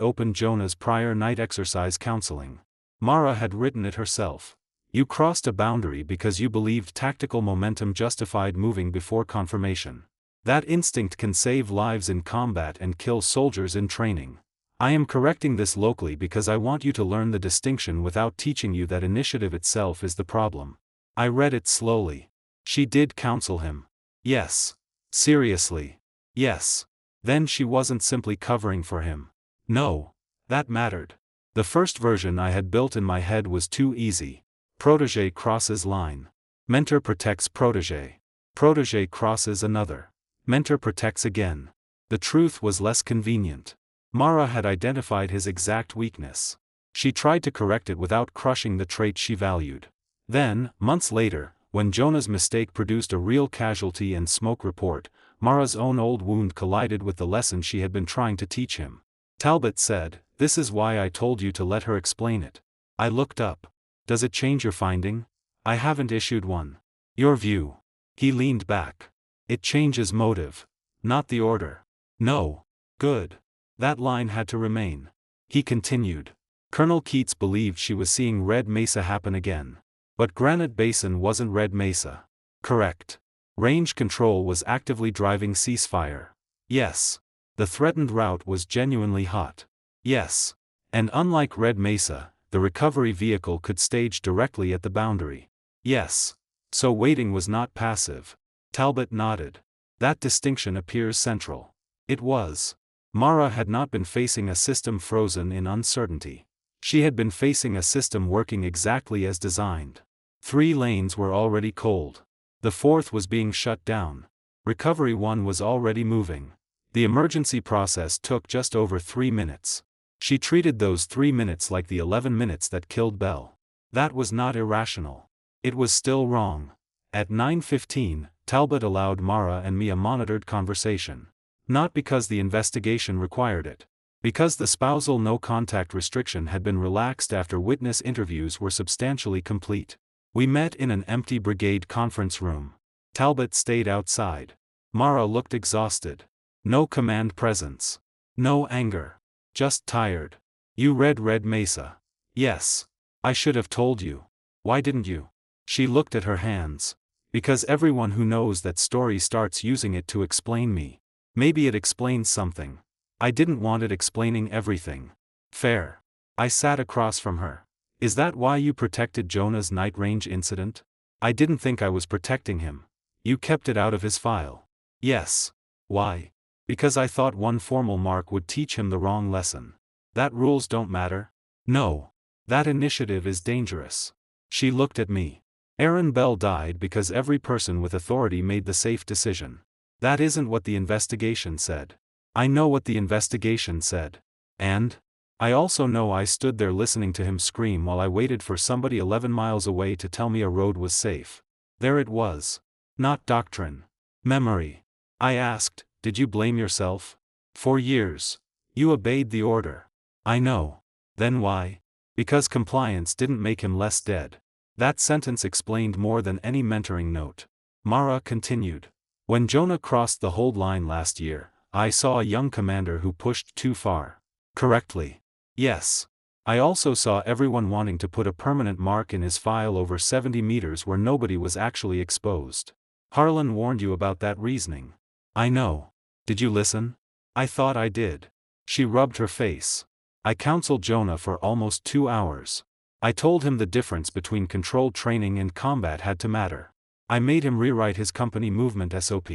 opened Jonah's prior night exercise counseling. Mara had written it herself. You crossed a boundary because you believed tactical momentum justified moving before confirmation. That instinct can save lives in combat and kill soldiers in training. I am correcting this locally because I want you to learn the distinction without teaching you that initiative itself is the problem. I read it slowly. She did counsel him. Yes. Seriously. Yes. Then she wasn't simply covering for him. No. That mattered. The first version I had built in my head was too easy. Protégé crosses line. Mentor protects protégé. Protégé crosses another. Mentor protects again. The truth was less convenient. Mara had identified his exact weakness. She tried to correct it without crushing the trait she valued. Then, months later, when Jonah's mistake produced a real casualty and smoke report, Mara's own old wound collided with the lesson she had been trying to teach him. Talbot said, "This is why I told you to let her explain it." I looked up. "Does it change your finding?" "I haven't issued one." "Your view." He leaned back. "It changes motive. Not the order." "No." "Good." That line had to remain. He continued. Colonel Keats believed she was seeing Red Mesa happen again. But Granite Basin wasn't Red Mesa. Correct. Range control was actively driving ceasefire. Yes. The threatened route was genuinely hot. Yes. And unlike Red Mesa, the recovery vehicle could stage directly at the boundary. Yes. So waiting was not passive. Talbot nodded. That distinction appears central. It was. Mara had not been facing a system frozen in uncertainty. She had been facing a system working exactly as designed. 3 lanes were already cold. The 4th was being shut down. Recovery 1 was already moving. The emergency process took just over 3 minutes. She treated those 3 minutes like the 11 minutes that killed Bell. That was not irrational. It was still wrong. At 9:15, Talbot allowed Mara and me a monitored conversation. Not because the investigation required it. Because the spousal no-contact restriction had been relaxed after witness interviews were substantially complete. We met in an empty brigade conference room. Talbot stayed outside. Mara looked exhausted. No command presence. No anger. Just tired. "You read Red Mesa?" "Yes. I should have told you." "Why didn't you?" She looked at her hands. "Because everyone who knows that story starts using it to explain me. Maybe it explains something. I didn't want it explaining everything. Fair. I sat across from her. Is that why you protected Jonah's night range incident? I didn't think I was protecting him. You kept it out of his file. Yes. Why? Because I thought one formal mark would teach him the wrong lesson. That rules don't matter? No. That initiative is dangerous. She looked at me. Aaron Bell died because every person with authority made the safe decision. That isn't what the investigation said. I know what the investigation said. And? I also know I stood there listening to him scream while I waited for somebody 11 miles away to tell me a road was safe. There it was. Not doctrine. Memory. I asked, did you blame yourself? For years. You obeyed the order. I know. Then why? Because compliance didn't make him less dead. That sentence explained more than any mentoring note. Mara continued. When Jonah crossed the hold line last year, I saw a young commander who pushed too far. Correctly. Yes. I also saw everyone wanting to put a permanent mark in his file over 70 meters where nobody was actually exposed. Harlan warned you about that reasoning. I know. Did you listen? I thought I did. She rubbed her face. I counseled Jonah for almost 2 hours. I told him the difference between controlled training and combat had to matter. I made him rewrite his company movement SOP.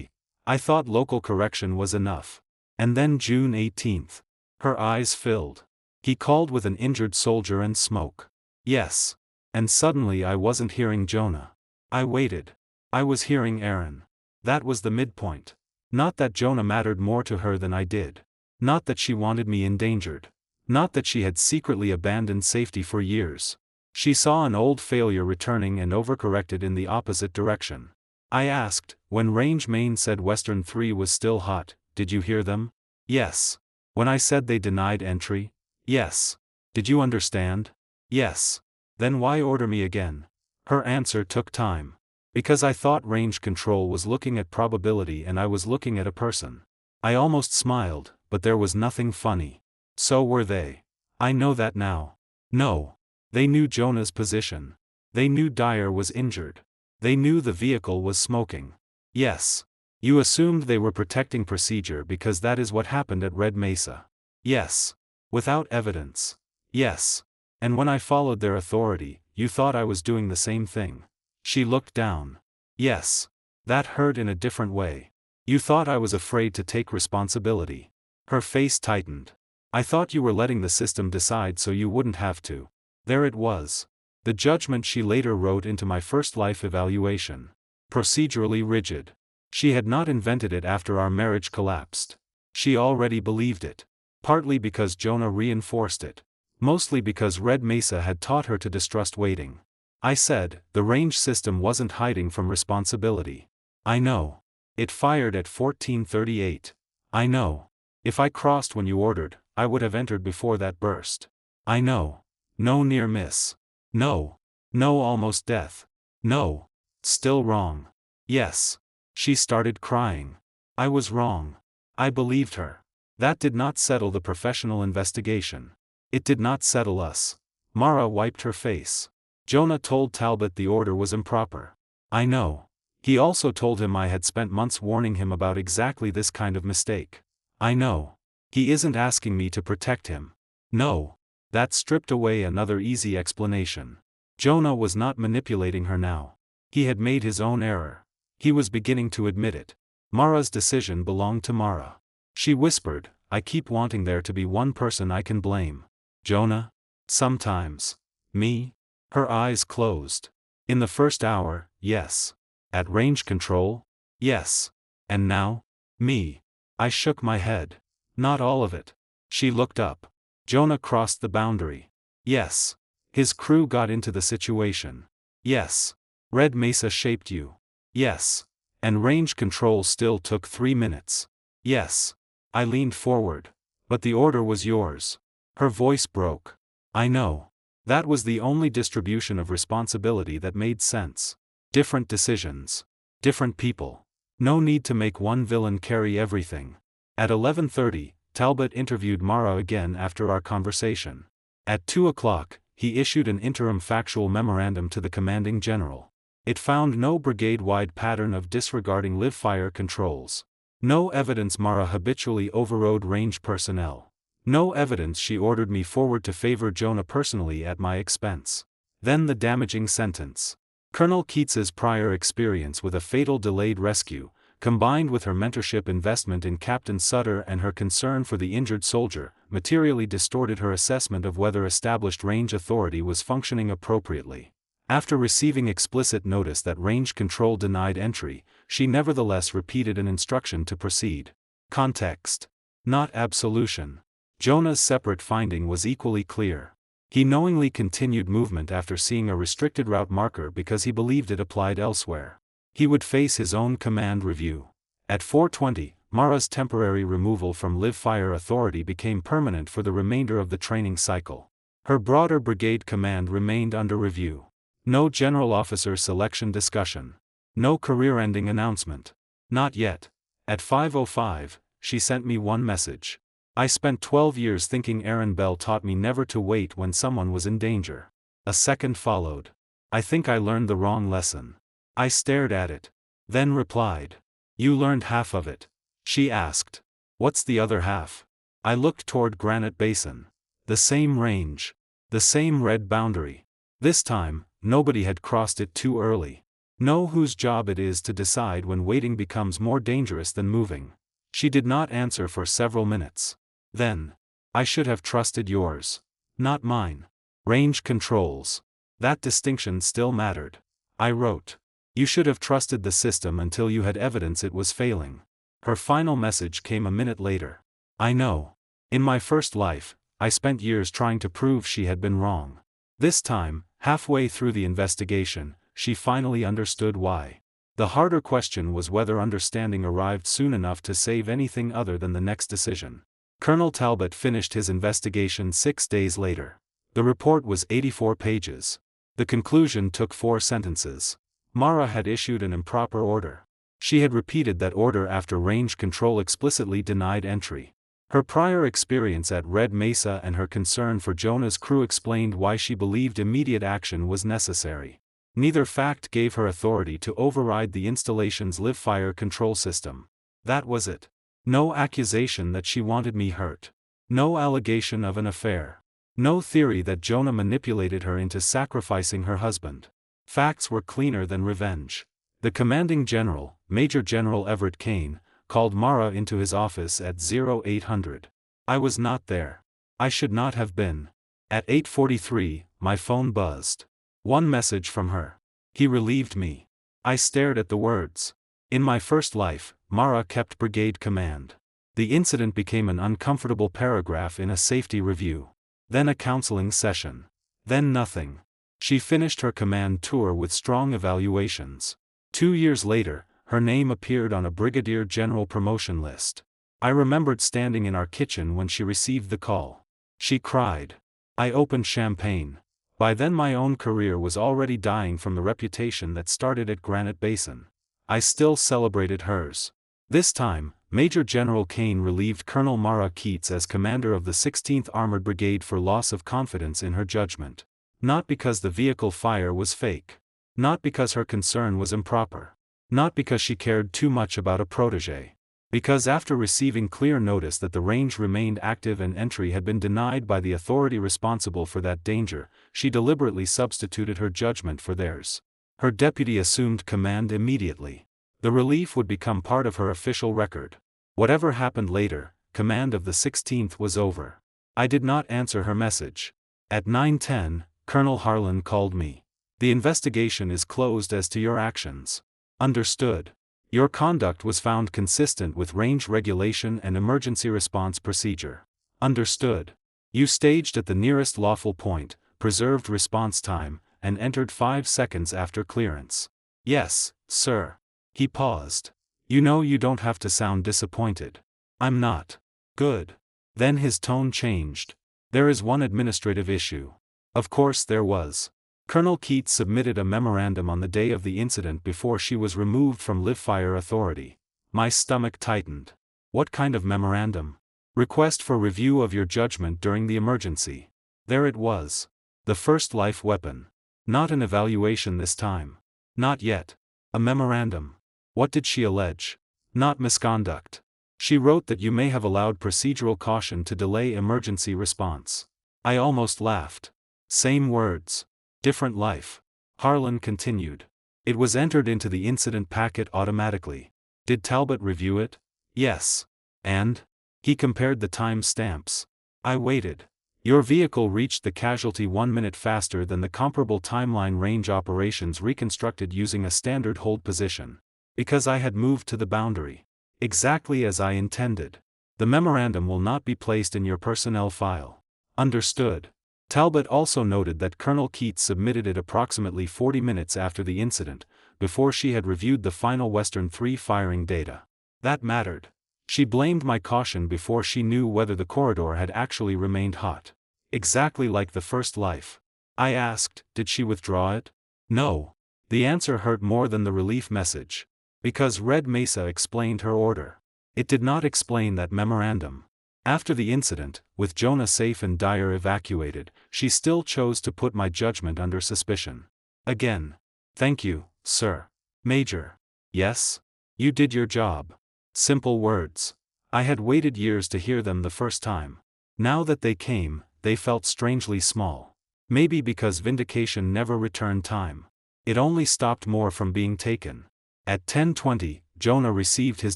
I thought local correction was enough. And then June 18th. Her eyes filled. He called with an injured soldier and smoke. Yes. And suddenly I wasn't hearing Jonah. I waited. I was hearing Aaron. That was the midpoint. Not that Jonah mattered more to her than I did. Not that she wanted me endangered. Not that she had secretly abandoned safety for years. She saw an old failure returning and overcorrected in the opposite direction. I asked, when Range Main said Western 3 was still hot, did you hear them? Yes. When I said they denied entry? Yes. Did you understand? Yes. Then why order me again? Her answer took time. Because I thought range control was looking at probability and I was looking at a person. I almost smiled, but there was nothing funny. So were they. I know that now. No. They knew Jonah's position. They knew Dyer was injured. They knew the vehicle was smoking. Yes. You assumed they were protecting procedure because that is what happened at Red Mesa. Yes. Without evidence. Yes. And when I followed their authority, you thought I was doing the same thing. She looked down. Yes. That hurt in a different way. You thought I was afraid to take responsibility. Her face tightened. I thought you were letting the system decide so you wouldn't have to. There it was. The judgment she later wrote into my first life evaluation. Procedurally rigid. She had not invented it after our marriage collapsed. She already believed it. Partly because Jonah reinforced it. Mostly because Red Mesa had taught her to distrust waiting. I said, the range system wasn't hiding from responsibility. I know. It fired at 1438. I know. If I crossed when you ordered, I would have entered before that burst. I know. No near miss. No. No almost death. No. Still wrong. Yes. She started crying. I was wrong. I believed her. That did not settle the professional investigation. It did not settle us. Mara wiped her face. Jonah told Talbot the order was improper. I know. He also told him I had spent months warning him about exactly this kind of mistake. I know. He isn't asking me to protect him. No. That stripped away another easy explanation. Jonah was not manipulating her now. He had made his own error. He was beginning to admit it. Mara's decision belonged to Mara. She whispered, I keep wanting there to be one person I can blame. Jonah? Sometimes. Me? Her eyes closed. In the first hour, yes. At range control? Yes. And now? Me. I shook my head. Not all of it. She looked up. Jonah crossed the boundary. Yes. His crew got into the situation. Yes. Red Mesa shaped you. Yes. And range control still took 3 minutes. Yes. I leaned forward. But the order was yours. Her voice broke. I know. That was the only distribution of responsibility that made sense. Different decisions. Different people. No need to make one villain carry everything. At 11:30, Talbot interviewed Mara again after our conversation. At 2 o'clock, he issued an interim factual memorandum to the commanding general. It found no brigade-wide pattern of disregarding live-fire controls. No evidence Mara habitually overrode range personnel. No evidence she ordered me forward to favor Jonah personally at my expense. Then the damaging sentence. Colonel Keats's prior experience with a fatal delayed rescue, combined with her mentorship investment in Captain Sutter and her concern for the injured soldier, materially distorted her assessment of whether established range authority was functioning appropriately. After receiving explicit notice that range control denied entry, she nevertheless repeated an instruction to proceed. Context. Not absolution. Jonah's separate finding was equally clear. He knowingly continued movement after seeing a restricted route marker because he believed it applied elsewhere. He would face his own command review. At 4:20, Mara's temporary removal from live fire authority became permanent for the remainder of the training cycle. Her broader brigade command remained under review. No general officer selection discussion. No career-ending announcement. Not yet. At 5:05, she sent me one message. I spent 12 years thinking Aaron Bell taught me never to wait when someone was in danger. A second followed. I think I learned the wrong lesson. I stared at it. Then replied. You learned half of it. She asked. What's the other half? I looked toward Granite Basin. The same range. The same red boundary. This time, nobody had crossed it too early. Know whose job it is to decide when waiting becomes more dangerous than moving. She did not answer for several minutes. Then, I should have trusted yours. Not mine. Range controls. That distinction still mattered. I wrote. You should have trusted the system until you had evidence it was failing. Her final message came a minute later. I know. In my first life, I spent years trying to prove she had been wrong. This time, halfway through the investigation, she finally understood why. The harder question was whether understanding arrived soon enough to save anything other than the next decision. Colonel Talbot finished his investigation 6 days later. The report was 84 pages. The conclusion took 4 sentences. Mara had issued an improper order. She had repeated that order after range control explicitly denied entry. Her prior experience at Red Mesa and her concern for Jonah's crew explained why she believed immediate action was necessary. Neither fact gave her authority to override the installation's live fire control system. That was it. No accusation that she wanted me hurt. No allegation of an affair. No theory that Jonah manipulated her into sacrificing her husband. Facts were cleaner than revenge. The commanding general, Major General Everett Kane, called Mara into his office at 0800. I was not there. I should not have been. At 8:43, my phone buzzed. One message from her. He relieved me. I stared at the words. In my first life, Mara kept brigade command. The incident became an uncomfortable paragraph in a safety review. Then a counseling session. Then nothing. She finished her command tour with strong evaluations. 2 years later, her name appeared on a brigadier general promotion list. I remembered standing in our kitchen when she received the call. She cried. I opened champagne. By then my own career was already dying from the reputation that started at Granite Basin. I still celebrated hers. This time, Major General Kane relieved Colonel Mara Keats as commander of the 16th Armored Brigade for loss of confidence in her judgment. Not because the vehicle fire was fake. Not because her concern was improper. Not because she cared too much about a protégé. Because after receiving clear notice that the range remained active and entry had been denied by the authority responsible for that danger, she deliberately substituted her judgment for theirs. Her deputy assumed command immediately. The relief would become part of her official record. Whatever happened later, command of the 16th was over. I did not answer her message. At 9:10, Colonel Harlan called me. The investigation is closed as to your actions. Understood. Your conduct was found consistent with range regulation and emergency response procedure. Understood. You staged at the nearest lawful point, preserved response time, and entered 5 seconds after clearance. Yes, sir. He paused. You know you don't have to sound disappointed. I'm not. Good. Then his tone changed. There is one administrative issue. Of course there was. Colonel Keats submitted a memorandum on the day of the incident before she was removed from live fire authority. My stomach tightened. What kind of memorandum? Request for review of your judgment during the emergency. There it was. The first life weapon. Not an evaluation this time. Not yet. A memorandum. What did she allege? not misconduct. She wrote that you may have allowed procedural caution to delay emergency response. I almost laughed. Same words. Different life. Harlan continued. It was entered into the incident packet automatically. Did Talbot review it? Yes. And? He compared the time stamps. I waited. Your vehicle reached the casualty 1 minute faster than the comparable timeline range operations reconstructed using a standard hold position. Because I had moved to the boundary. Exactly as I intended. The memorandum will not be placed in your personnel file. Understood. Talbot also noted that Colonel Keats submitted it approximately 40 minutes after the incident, before she had reviewed the final Western 3 firing data. That mattered. She blamed my caution before she knew whether the corridor had actually remained hot. Exactly like the first life. I asked, did she withdraw it? No. The answer hurt more than the relief message. Because Red Mesa explained her order. It did not explain that memorandum. After the incident, with Jonah safe and Dyer evacuated, she still chose to put my judgment under suspicion. Again. Thank you, sir. Major. Yes? You did your job. Simple words. I had waited years to hear them the first time. Now that they came, they felt strangely small. Maybe because vindication never returned time. It only stopped more from being taken. At 10:20, Jonah received his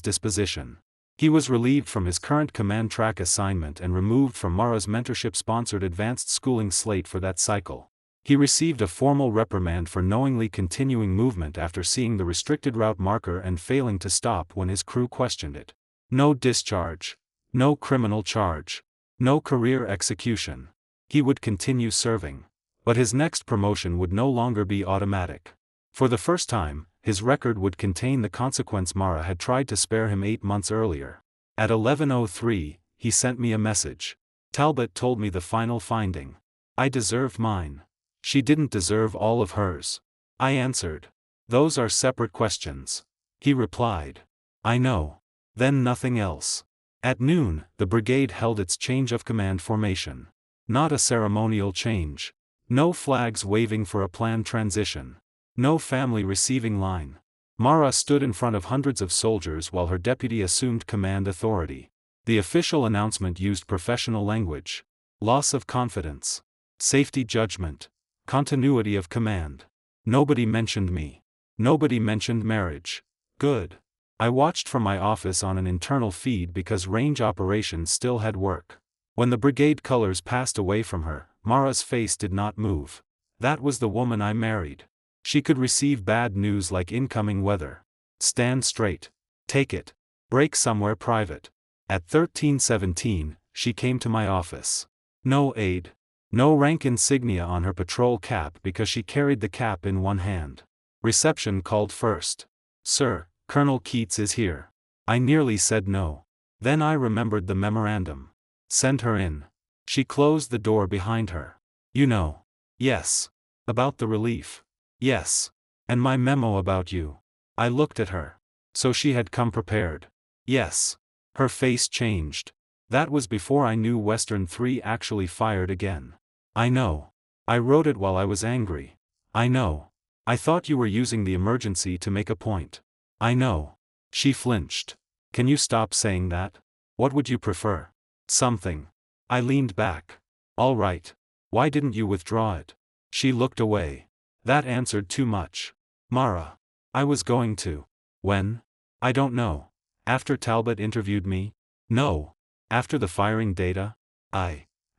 disposition. He was relieved from his current command track assignment and removed from Mara's mentorship-sponsored advanced schooling slate for that cycle. He received a formal reprimand for knowingly continuing movement after seeing the restricted route marker and failing to stop when his crew questioned it. No discharge. No criminal charge. No career execution. He would continue serving. But his next promotion would no longer be automatic. For the first time, his record would contain the consequence Mara had tried to spare him 8 months earlier. At 11:03, he sent me a message. Talbot told me the final finding. I deserved mine. She didn't deserve all of hers. I answered. Those are separate questions. He replied. I know. Then nothing else. At noon, the brigade held its change of command formation. Not a ceremonial change. No flags waving for a planned transition. No family receiving line. Mara stood in front of hundreds of soldiers while her deputy assumed command authority. The official announcement used professional language. Loss of confidence. Safety judgment. Continuity of command. Nobody mentioned me. Nobody mentioned marriage. Good. I watched from my office on an internal feed because range operations still had work. When the brigade colors passed away from her, Mara's face did not move. That was the woman I married. She could receive bad news like incoming weather. Stand straight. Take it. Break somewhere private. At 13:17, she came to my office. No aide. No rank insignia on her patrol cap because she carried the cap in one hand. Reception called first. Sir, Colonel Keats is here. I nearly said no. Then I remembered the memorandum. Send her in. She closed the door behind her. You know. Yes. About the relief. Yes. And my memo about you. I looked at her. So she had come prepared. Yes. Her face changed. That was before I knew Western 3 actually fired again. I know. I wrote it while I was angry. I know. I thought you were using the emergency to make a point. I know. She flinched. Can you stop saying that? What would you prefer? Something. I leaned back. All right. Why didn't you withdraw it? She looked away. That answered too much. Mara. I was going to. When? I don't know. After Talbot interviewed me? No. After the firing data?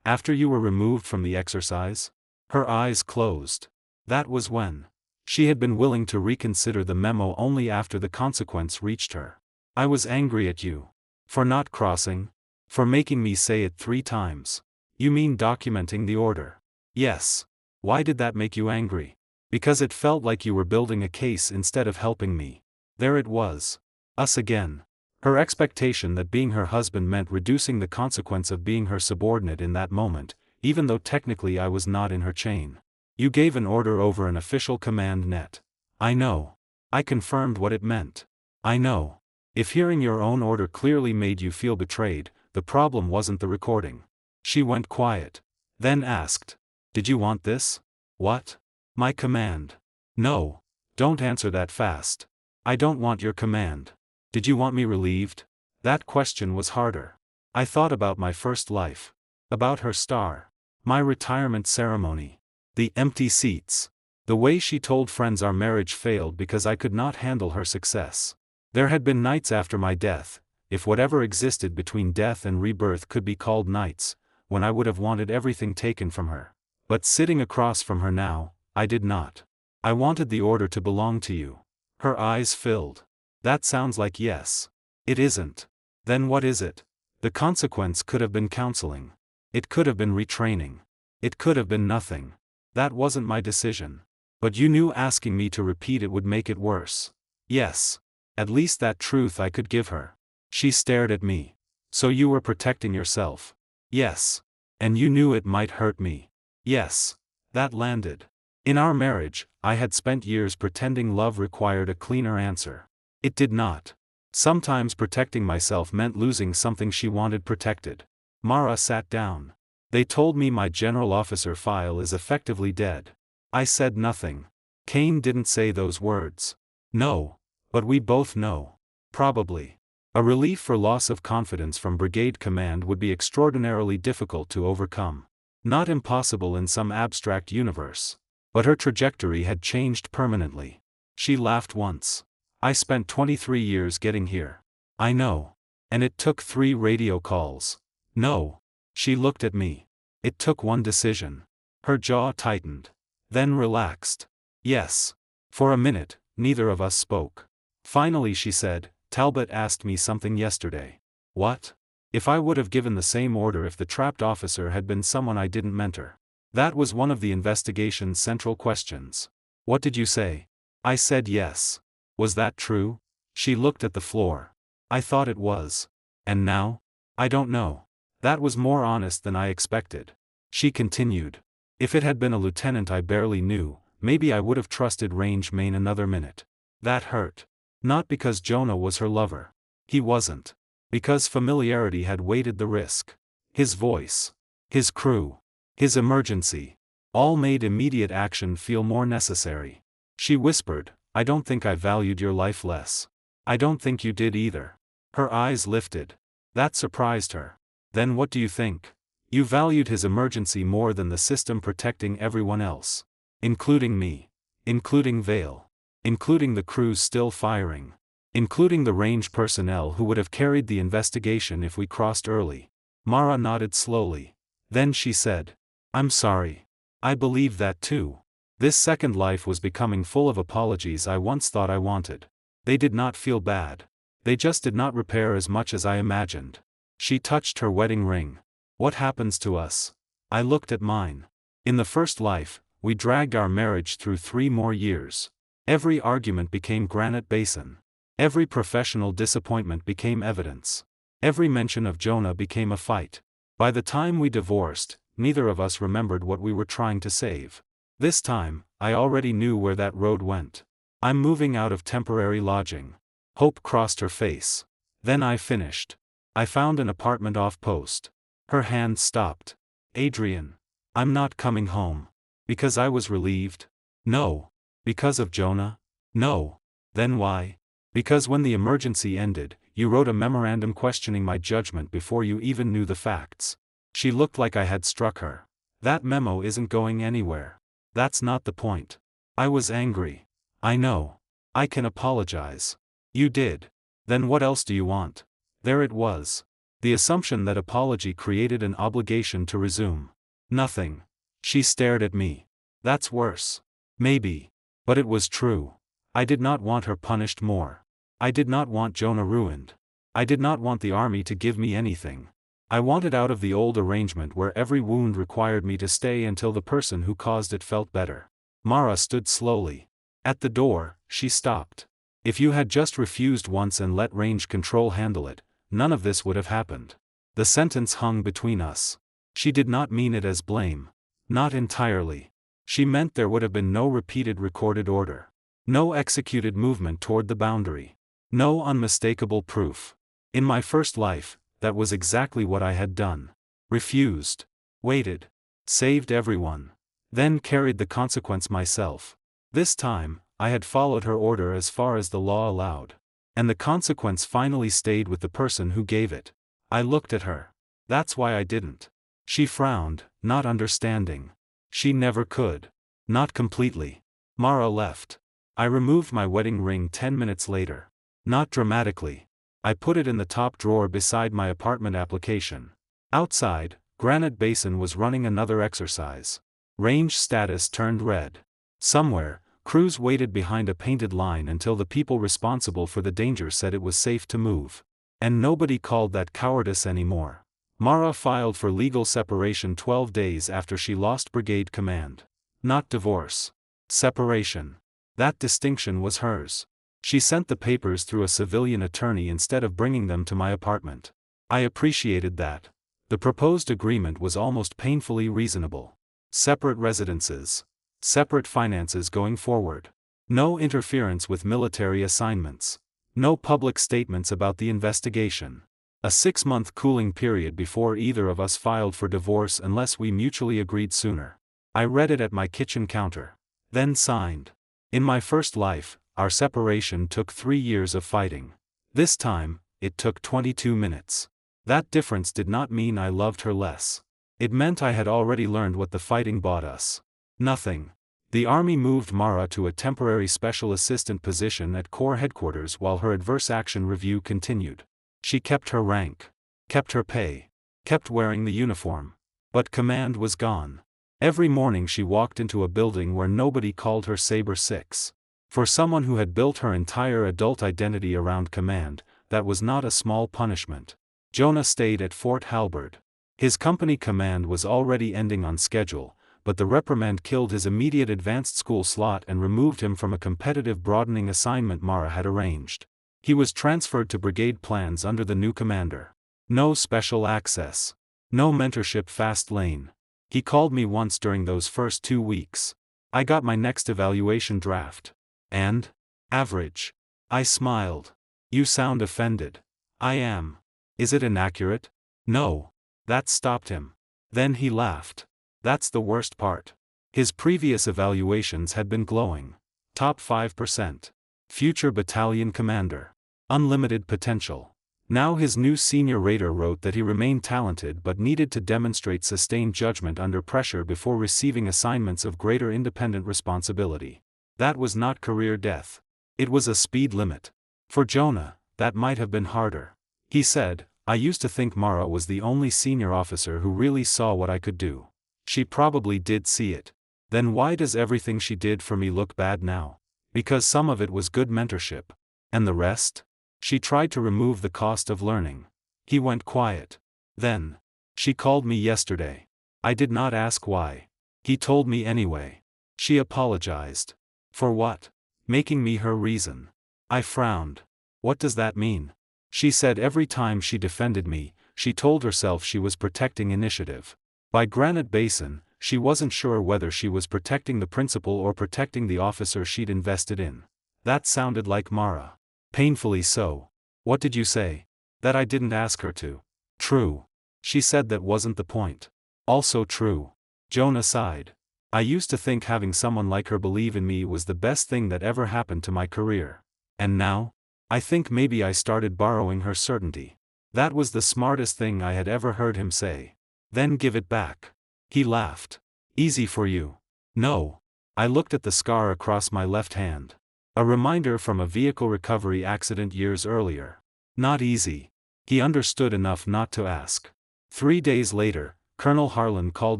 After you were removed from the exercise? Her eyes closed. That was when. She had been willing to reconsider the memo only after the consequence reached her. I was angry at you. For not crossing? For making me say it 3 times. You mean documenting the order? Yes. Why did that make you angry? Because it felt like you were building a case instead of helping me. There it was. Us again. Her expectation that being her husband meant reducing the consequence of being her subordinate in that moment, even though technically I was not in her chain. You gave an order over an official command net. I know. I confirmed what it meant. I know. If hearing your own order clearly made you feel betrayed, the problem wasn't the recording. She went quiet. Then asked. Did you want this? What? My command. No. Don't answer that fast. I don't want your command. Did you want me relieved? That question was harder. I thought about my first life. About her star. My retirement ceremony. The empty seats. The way she told friends our marriage failed because I could not handle her success. There had been nights after my death, if whatever existed between death and rebirth could be called nights, when I would have wanted everything taken from her. But sitting across from her now, I did not. I wanted the order to belong to you. Her eyes filled. That sounds like yes. It isn't. Then what is it? The consequence could have been counseling. It could have been retraining. It could have been nothing. That wasn't my decision. But you knew asking me to repeat it would make it worse. Yes. At least that truth I could give her. She stared at me. So you were protecting yourself? Yes. And you knew it might hurt me? Yes. That landed. In our marriage, I had spent years pretending love required a cleaner answer. It did not. Sometimes protecting myself meant losing something she wanted protected. Mara sat down. They told me my general officer file is effectively dead. I said nothing. Kane didn't say those words. No. But we both know. Probably. A relief for loss of confidence from brigade command would be extraordinarily difficult to overcome. Not impossible in some abstract universe. But her trajectory had changed permanently. She laughed once. I spent 23 years getting here. I know. And it took 3 radio calls. No. She looked at me. It took one decision. Her jaw tightened. Then relaxed. Yes. For a minute, neither of us spoke. Finally she said, Talbot asked me something yesterday. What? If I would have given the same order if the trapped officer had been someone I didn't mentor. That was one of the investigation's central questions. What did you say? I said yes. Was that true? She looked at the floor. I thought it was. And now? I don't know. That was more honest than I expected. She continued. If it had been a lieutenant I barely knew, maybe I would have trusted Range Main another minute. That hurt. Not because Jonah was her lover. He wasn't. Because familiarity had weighted the risk. His voice. His crew. His emergency. All made immediate action feel more necessary. She whispered, I don't think I valued your life less. I don't think you did either. Her eyes lifted. That surprised her. Then what do you think? You valued his emergency more than the system protecting everyone else. Including me. Including Vale. Including the crews still firing. Including the range personnel who would have carried the investigation if we crossed early. Mara nodded slowly. Then she said, I'm sorry. I believe that too. This second life was becoming full of apologies I once thought I wanted. They did not feel bad. They just did not repair as much as I imagined. She touched her wedding ring. What happens to us? I looked at mine. In the first life, we dragged our marriage through 3 more years. Every argument became Granite Basin. Every professional disappointment became evidence. Every mention of Jonah became a fight. By the time we divorced, neither of us remembered what we were trying to save. This time, I already knew where that road went. I'm moving out of temporary lodging. Hope crossed her face. Then I finished. I found an apartment off post. Her hand stopped. Adrian. I'm not coming home. Because I was relieved? No. Because of Jonah? No. Then why? Because when the emergency ended, you wrote a memorandum questioning my judgment before you even knew the facts. She looked like I had struck her. That memo isn't going anywhere. That's not the point. I was angry. I know. I can apologize. You did. Then what else do you want? There it was. The assumption that apology created an obligation to resume. Nothing. She stared at me. That's worse. Maybe. But it was true. I did not want her punished more. I did not want Jonah ruined. I did not want the army to give me anything. I wanted out of the old arrangement where every wound required me to stay until the person who caused it felt better. Mara stood slowly. At the door, she stopped. If you had just refused once and let range control handle it, none of this would have happened. The sentence hung between us. She did not mean it as blame. Not entirely. She meant there would have been no repeated recorded order. No executed movement toward the boundary. No unmistakable proof. In my first life, that was exactly what I had done. Refused. Waited. Saved everyone. Then carried the consequence myself. This time, I had followed her order as far as the law allowed. And the consequence finally stayed with the person who gave it. I looked at her. That's why I didn't. She frowned, not understanding. She never could. Not completely. Mara left. I removed my wedding ring 10 minutes later. Not dramatically. I put it in the top drawer beside my apartment application. Outside, Granite Basin was running another exercise. Range status turned red. Somewhere, crews waited behind a painted line until the people responsible for the danger said it was safe to move. And nobody called that cowardice anymore. Mara filed for legal separation 12 days after she lost brigade command. Not divorce. Separation. That distinction was hers. She sent the papers through a civilian attorney instead of bringing them to my apartment. I appreciated that. The proposed agreement was almost painfully reasonable. Separate residences. Separate finances going forward. No interference with military assignments. No public statements about the investigation. A 6-month cooling period before either of us filed for divorce unless we mutually agreed sooner. I read it at my kitchen counter. Then signed. In my first life, our separation took 3 years of fighting. This time, it took 22 minutes. That difference did not mean I loved her less. It meant I had already learned what the fighting bought us. Nothing. The Army moved Mara to a temporary special assistant position at Corps headquarters while her adverse action review continued. She kept her rank. Kept her pay. Kept wearing the uniform. But command was gone. Every morning she walked into a building where nobody called her Saber 6. For someone who had built her entire adult identity around command, that was not a small punishment. Jonah stayed at Fort Halberd. His company command was already ending on schedule, but the reprimand killed his immediate advanced school slot and removed him from a competitive broadening assignment Mara had arranged. He was transferred to brigade plans under the new commander. No special access. No mentorship fast lane. He called me once during those first 2 weeks. I got my next evaluation draft. And? Average. I smiled. You sound offended. I am. Is it inaccurate? No. That stopped him. Then he laughed. That's the worst part. His previous evaluations had been glowing. Top 5%. Future battalion commander. Unlimited potential. Now his new senior rater wrote that he remained talented but needed to demonstrate sustained judgment under pressure before receiving assignments of greater independent responsibility. That was not career death. It was a speed limit. For Jonah, that might have been harder. He said, I used to think Mara was the only senior officer who really saw what I could do. She probably did see it. Then why does everything she did for me look bad now? Because some of it was good mentorship. And the rest? She tried to remove the cost of learning. He went quiet. Then. She called me yesterday. I did not ask why. He told me anyway. She apologized. For what? Making me her reason. I frowned. What does that mean? She said every time she defended me, she told herself she was protecting initiative. By Granite Basin, she wasn't sure whether she was protecting the principal or protecting the officer she'd invested in. That sounded like Mara. Painfully so. What did you say? That I didn't ask her to. True. She said that wasn't the point. Also true. Jonah sighed. I used to think having someone like her believe in me was the best thing that ever happened to my career. And now? I think maybe I started borrowing her certainty. That was the smartest thing I had ever heard him say. Then give it back. He laughed. Easy for you. No. I looked at the scar across my left hand. A reminder from a vehicle recovery accident years earlier. Not easy. He understood enough not to ask. 3 days later, Colonel Harlan called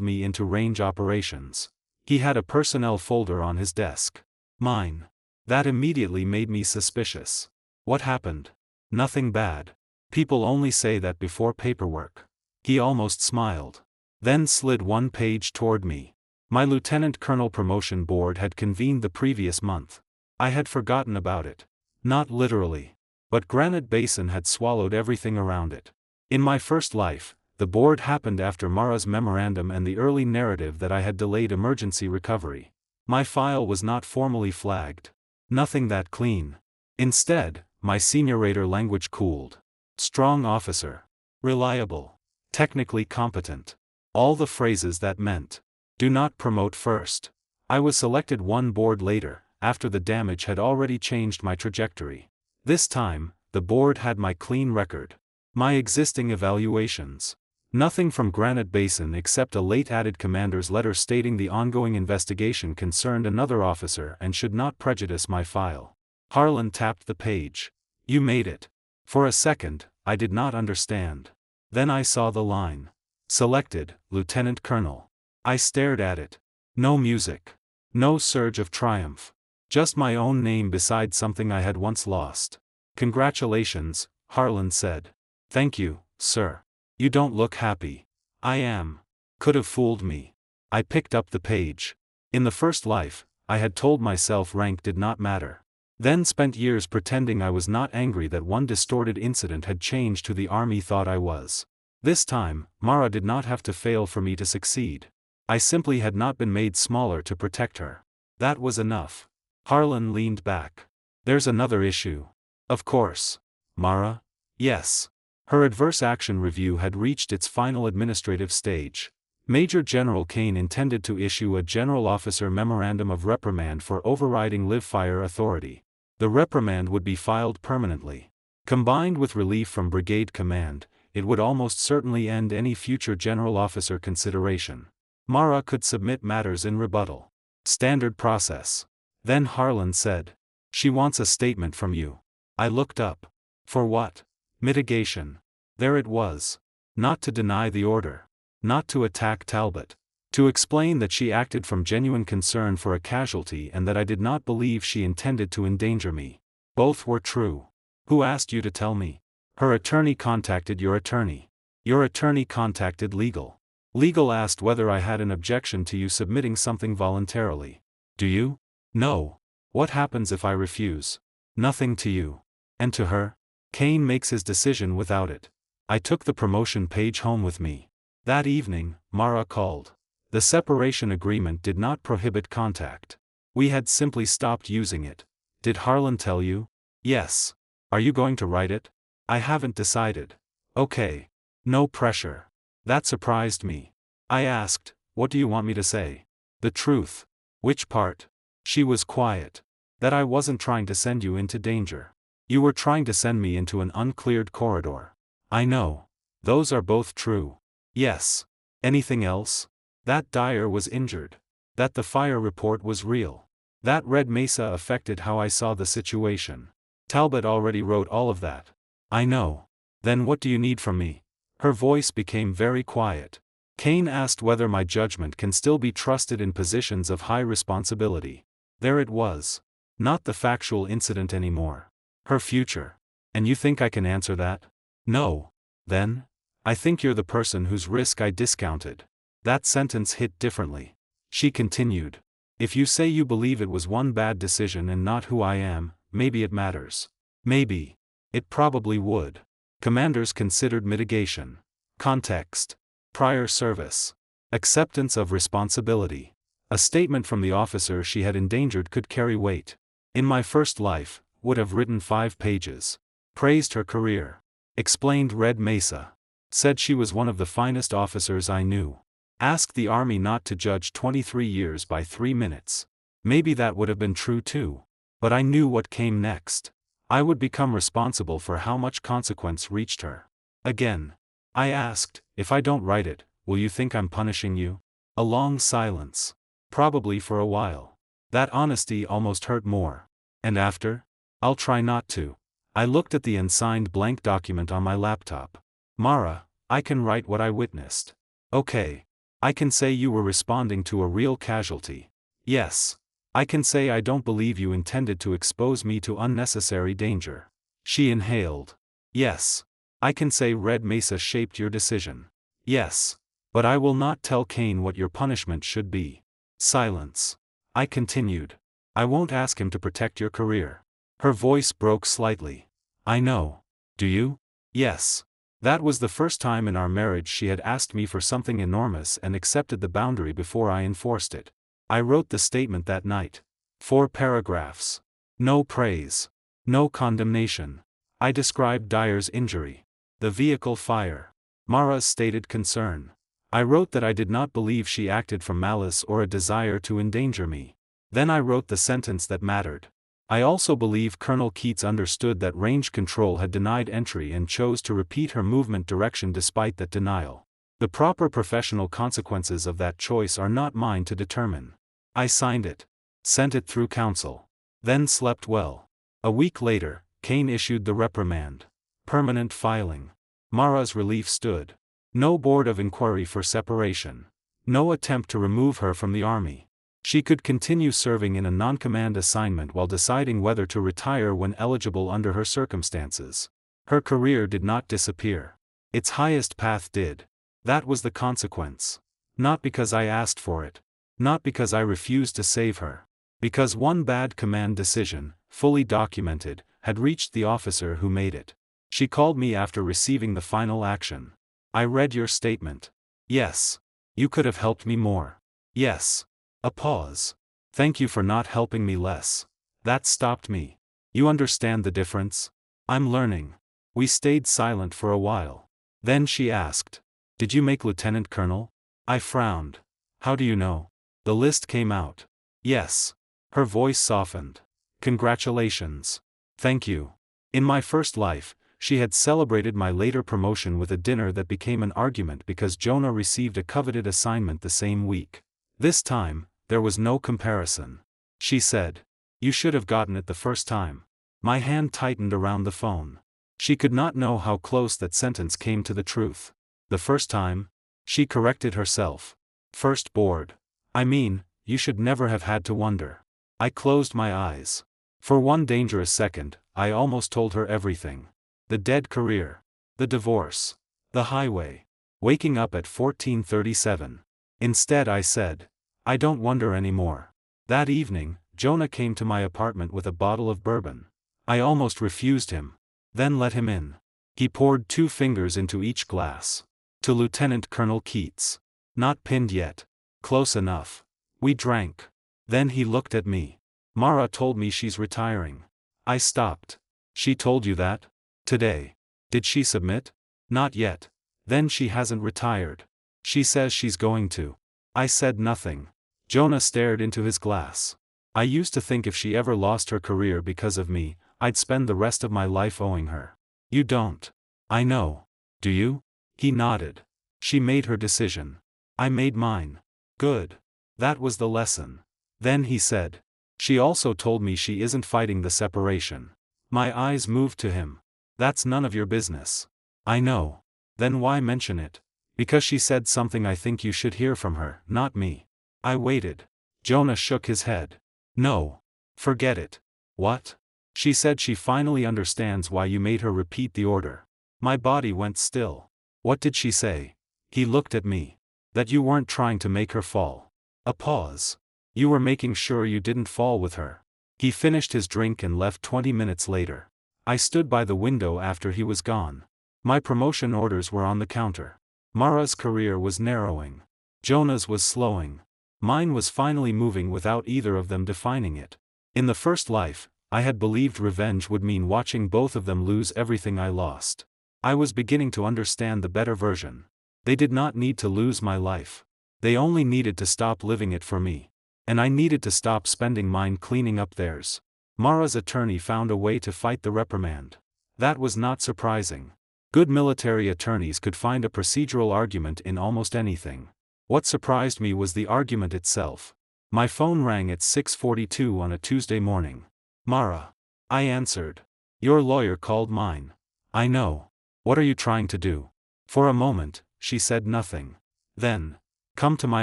me into range operations. He had a personnel folder on his desk. Mine. That immediately made me suspicious. What happened? Nothing bad. People only say that before paperwork. He almost smiled. Then slid one page toward me. My lieutenant colonel promotion board had convened the previous month. I had forgotten about it. Not literally. But Granite Basin had swallowed everything around it. In my first life, the board happened after Mara's memorandum and the early narrative that I had delayed emergency recovery. My file was not formally flagged. Nothing that clean. Instead, my senior rater language cooled. Strong officer. Reliable. Technically competent. All the phrases that meant. Do not promote first. I was selected one board later, after the damage had already changed my trajectory. This time, the board had my clean record. My existing evaluations. Nothing from Granite Basin except a late-added commander's letter stating the ongoing investigation concerned another officer and should not prejudice my file. Harlan tapped the page. You made it. For a second, I did not understand. Then I saw the line. Selected, Lieutenant Colonel. I stared at it. No music. No surge of triumph. Just my own name beside something I had once lost. Congratulations, Harlan said. Thank you, sir. You don't look happy. I am. Could have fooled me. I picked up the page. In the first life, I had told myself rank did not matter. Then spent years pretending I was not angry that one distorted incident had changed who the army thought I was. This time, Mara did not have to fail for me to succeed. I simply had not been made smaller to protect her. That was enough. Harlan leaned back. There's another issue. Of course. Mara? Yes. Her adverse action review had reached its final administrative stage. Major General Kane intended to issue a General Officer Memorandum of Reprimand for overriding live-fire authority. The reprimand would be filed permanently. Combined with relief from Brigade Command, it would almost certainly end any future General Officer consideration. Mara could submit matters in rebuttal. Standard process. Then Harlan said. She wants a statement from you. I looked up. For what? Mitigation. There it was. Not to deny the order. Not to attack Talbot. To explain that she acted from genuine concern for a casualty and that I did not believe she intended to endanger me. Both were true. Who asked you to tell me? Her attorney contacted your attorney. Your attorney contacted legal. Legal asked whether I had an objection to you submitting something voluntarily. Do you? No. What happens if I refuse? Nothing to you. And to her? Kane makes his decision without it. I took the promotion page home with me. That evening, Mara called. The separation agreement did not prohibit contact. We had simply stopped using it. Did Harlan tell you? Yes. Are you going to write it? I haven't decided. Okay. No pressure. That surprised me. I asked, what do you want me to say? The truth. Which part? She was quiet. That I wasn't trying to send you into danger. You were trying to send me into an uncleared corridor. I know. Those are both true. Yes. Anything else? That Dyer was injured. That the fire report was real. That Red Mesa affected how I saw the situation. Talbot already wrote all of that. I know. Then what do you need from me? Her voice became very quiet. Kane asked whether my judgment can still be trusted in positions of high responsibility. There it was. Not the factual incident anymore. Her future. And you think I can answer that? No. Then? I think you're the person whose risk I discounted. That sentence hit differently. She continued. If you say you believe it was one bad decision and not who I am, maybe it matters. Maybe. It probably would. Commanders considered mitigation. Context. Prior service. Acceptance of responsibility. A statement from the officer she had endangered could carry weight. In my first life, would have written 5 pages. Praised her career. Explained Red Mesa. Said she was one of the finest officers I knew. Asked the Army not to judge 23 years by 3 minutes. Maybe that would have been true too. But I knew what came next. I would become responsible for how much consequence reached her. Again. I asked, if I don't write it, will you think I'm punishing you? A long silence. Probably for a while. That honesty almost hurt more. And after? I'll try not to. I looked at the unsigned blank document on my laptop. Mara, I can write what I witnessed. Okay. I can say you were responding to a real casualty. Yes. I can say I don't believe you intended to expose me to unnecessary danger. She inhaled. Yes. I can say Red Mesa shaped your decision. Yes. But I will not tell Kane what your punishment should be. Silence. I continued. I won't ask him to protect your career. Her voice broke slightly. I know. Do you? Yes. That was the first time in our marriage she had asked me for something enormous and accepted the boundary before I enforced it. I wrote the statement that night. 4 paragraphs. No praise. No condemnation. I described Dyer's injury. The vehicle fire. Mara's stated concern. I wrote that I did not believe she acted from malice or a desire to endanger me. Then I wrote the sentence that mattered. I also believe Colonel Keats understood that range control had denied entry and chose to repeat her movement direction despite that denial. The proper professional consequences of that choice are not mine to determine. I signed it. Sent it through counsel. Then slept well. A week later, Kane issued the reprimand. Permanent filing. Mara's relief stood. No board of inquiry for separation. No attempt to remove her from the army. She could continue serving in a non-command assignment while deciding whether to retire when eligible under her circumstances. Her career did not disappear. Its highest path did. That was the consequence. Not because I asked for it. Not because I refused to save her. Because one bad command decision, fully documented, had reached the officer who made it. She called me after receiving the final action. I read your statement. Yes. You could have helped me more. Yes. A pause. Thank you for not helping me less. That stopped me. You understand the difference? I'm learning. We stayed silent for a while. Then she asked, "Did you make Lieutenant Colonel?" I frowned. "How do you know?" The list came out. Yes. Her voice softened. Congratulations. Thank you. In my first life, she had celebrated my later promotion with a dinner that became an argument because Jonah received a coveted assignment the same week. This time, there was no comparison. She said, "You should have gotten it the first time." My hand tightened around the phone. She could not know how close that sentence came to the truth. The first time? She corrected herself. First board. I mean, you should never have had to wonder. I closed my eyes. For one dangerous second, I almost told her everything. The dead career. The divorce. The highway. Waking up at 14:37. Instead I said, "I don't wonder anymore." That evening, Jonah came to my apartment with a bottle of bourbon. I almost refused him. Then let him in. He poured 2 fingers into each glass. To Lieutenant Colonel Keats. Not pinned yet. Close enough. We drank. Then he looked at me. "Mara told me she's retiring." I stopped. "She told you that?" "Today." "Did she submit?" "Not yet." "Then she hasn't retired." "She says she's going to." I said nothing. Jonah stared into his glass. "I used to think if she ever lost her career because of me, I'd spend the rest of my life owing her." "You don't." "I know. Do you?" He nodded. "She made her decision. I made mine." "Good. That was the lesson." Then he said, "She also told me she isn't fighting the separation." My eyes moved to him. "That's none of your business." "I know. Then why mention it?" "Because she said something I think you should hear from her, not me." I waited. Jonah shook his head. "No. Forget it." "What?" "She said she finally understands why you made her repeat the order." My body went still. "What did she say?" He looked at me. "That you weren't trying to make her fall." A pause. "You were making sure you didn't fall with her." He finished his drink and left 20 minutes later. I stood by the window after he was gone. My promotion orders were on the counter. Mara's career was narrowing. Jonah's was slowing. Mine was finally moving without either of them defining it. In the first life, I had believed revenge would mean watching both of them lose everything I lost. I was beginning to understand the better version. They did not need to lose my life. They only needed to stop living it for me. And I needed to stop spending mine cleaning up theirs. Mara's attorney found a way to fight the reprimand. That was not surprising. Good military attorneys could find a procedural argument in almost anything. What surprised me was the argument itself. My phone rang at 6:42 on a Tuesday morning. "Mara." I answered. "Your lawyer called mine." "I know. What are you trying to do?" For a moment, she said nothing. Then, "Come to my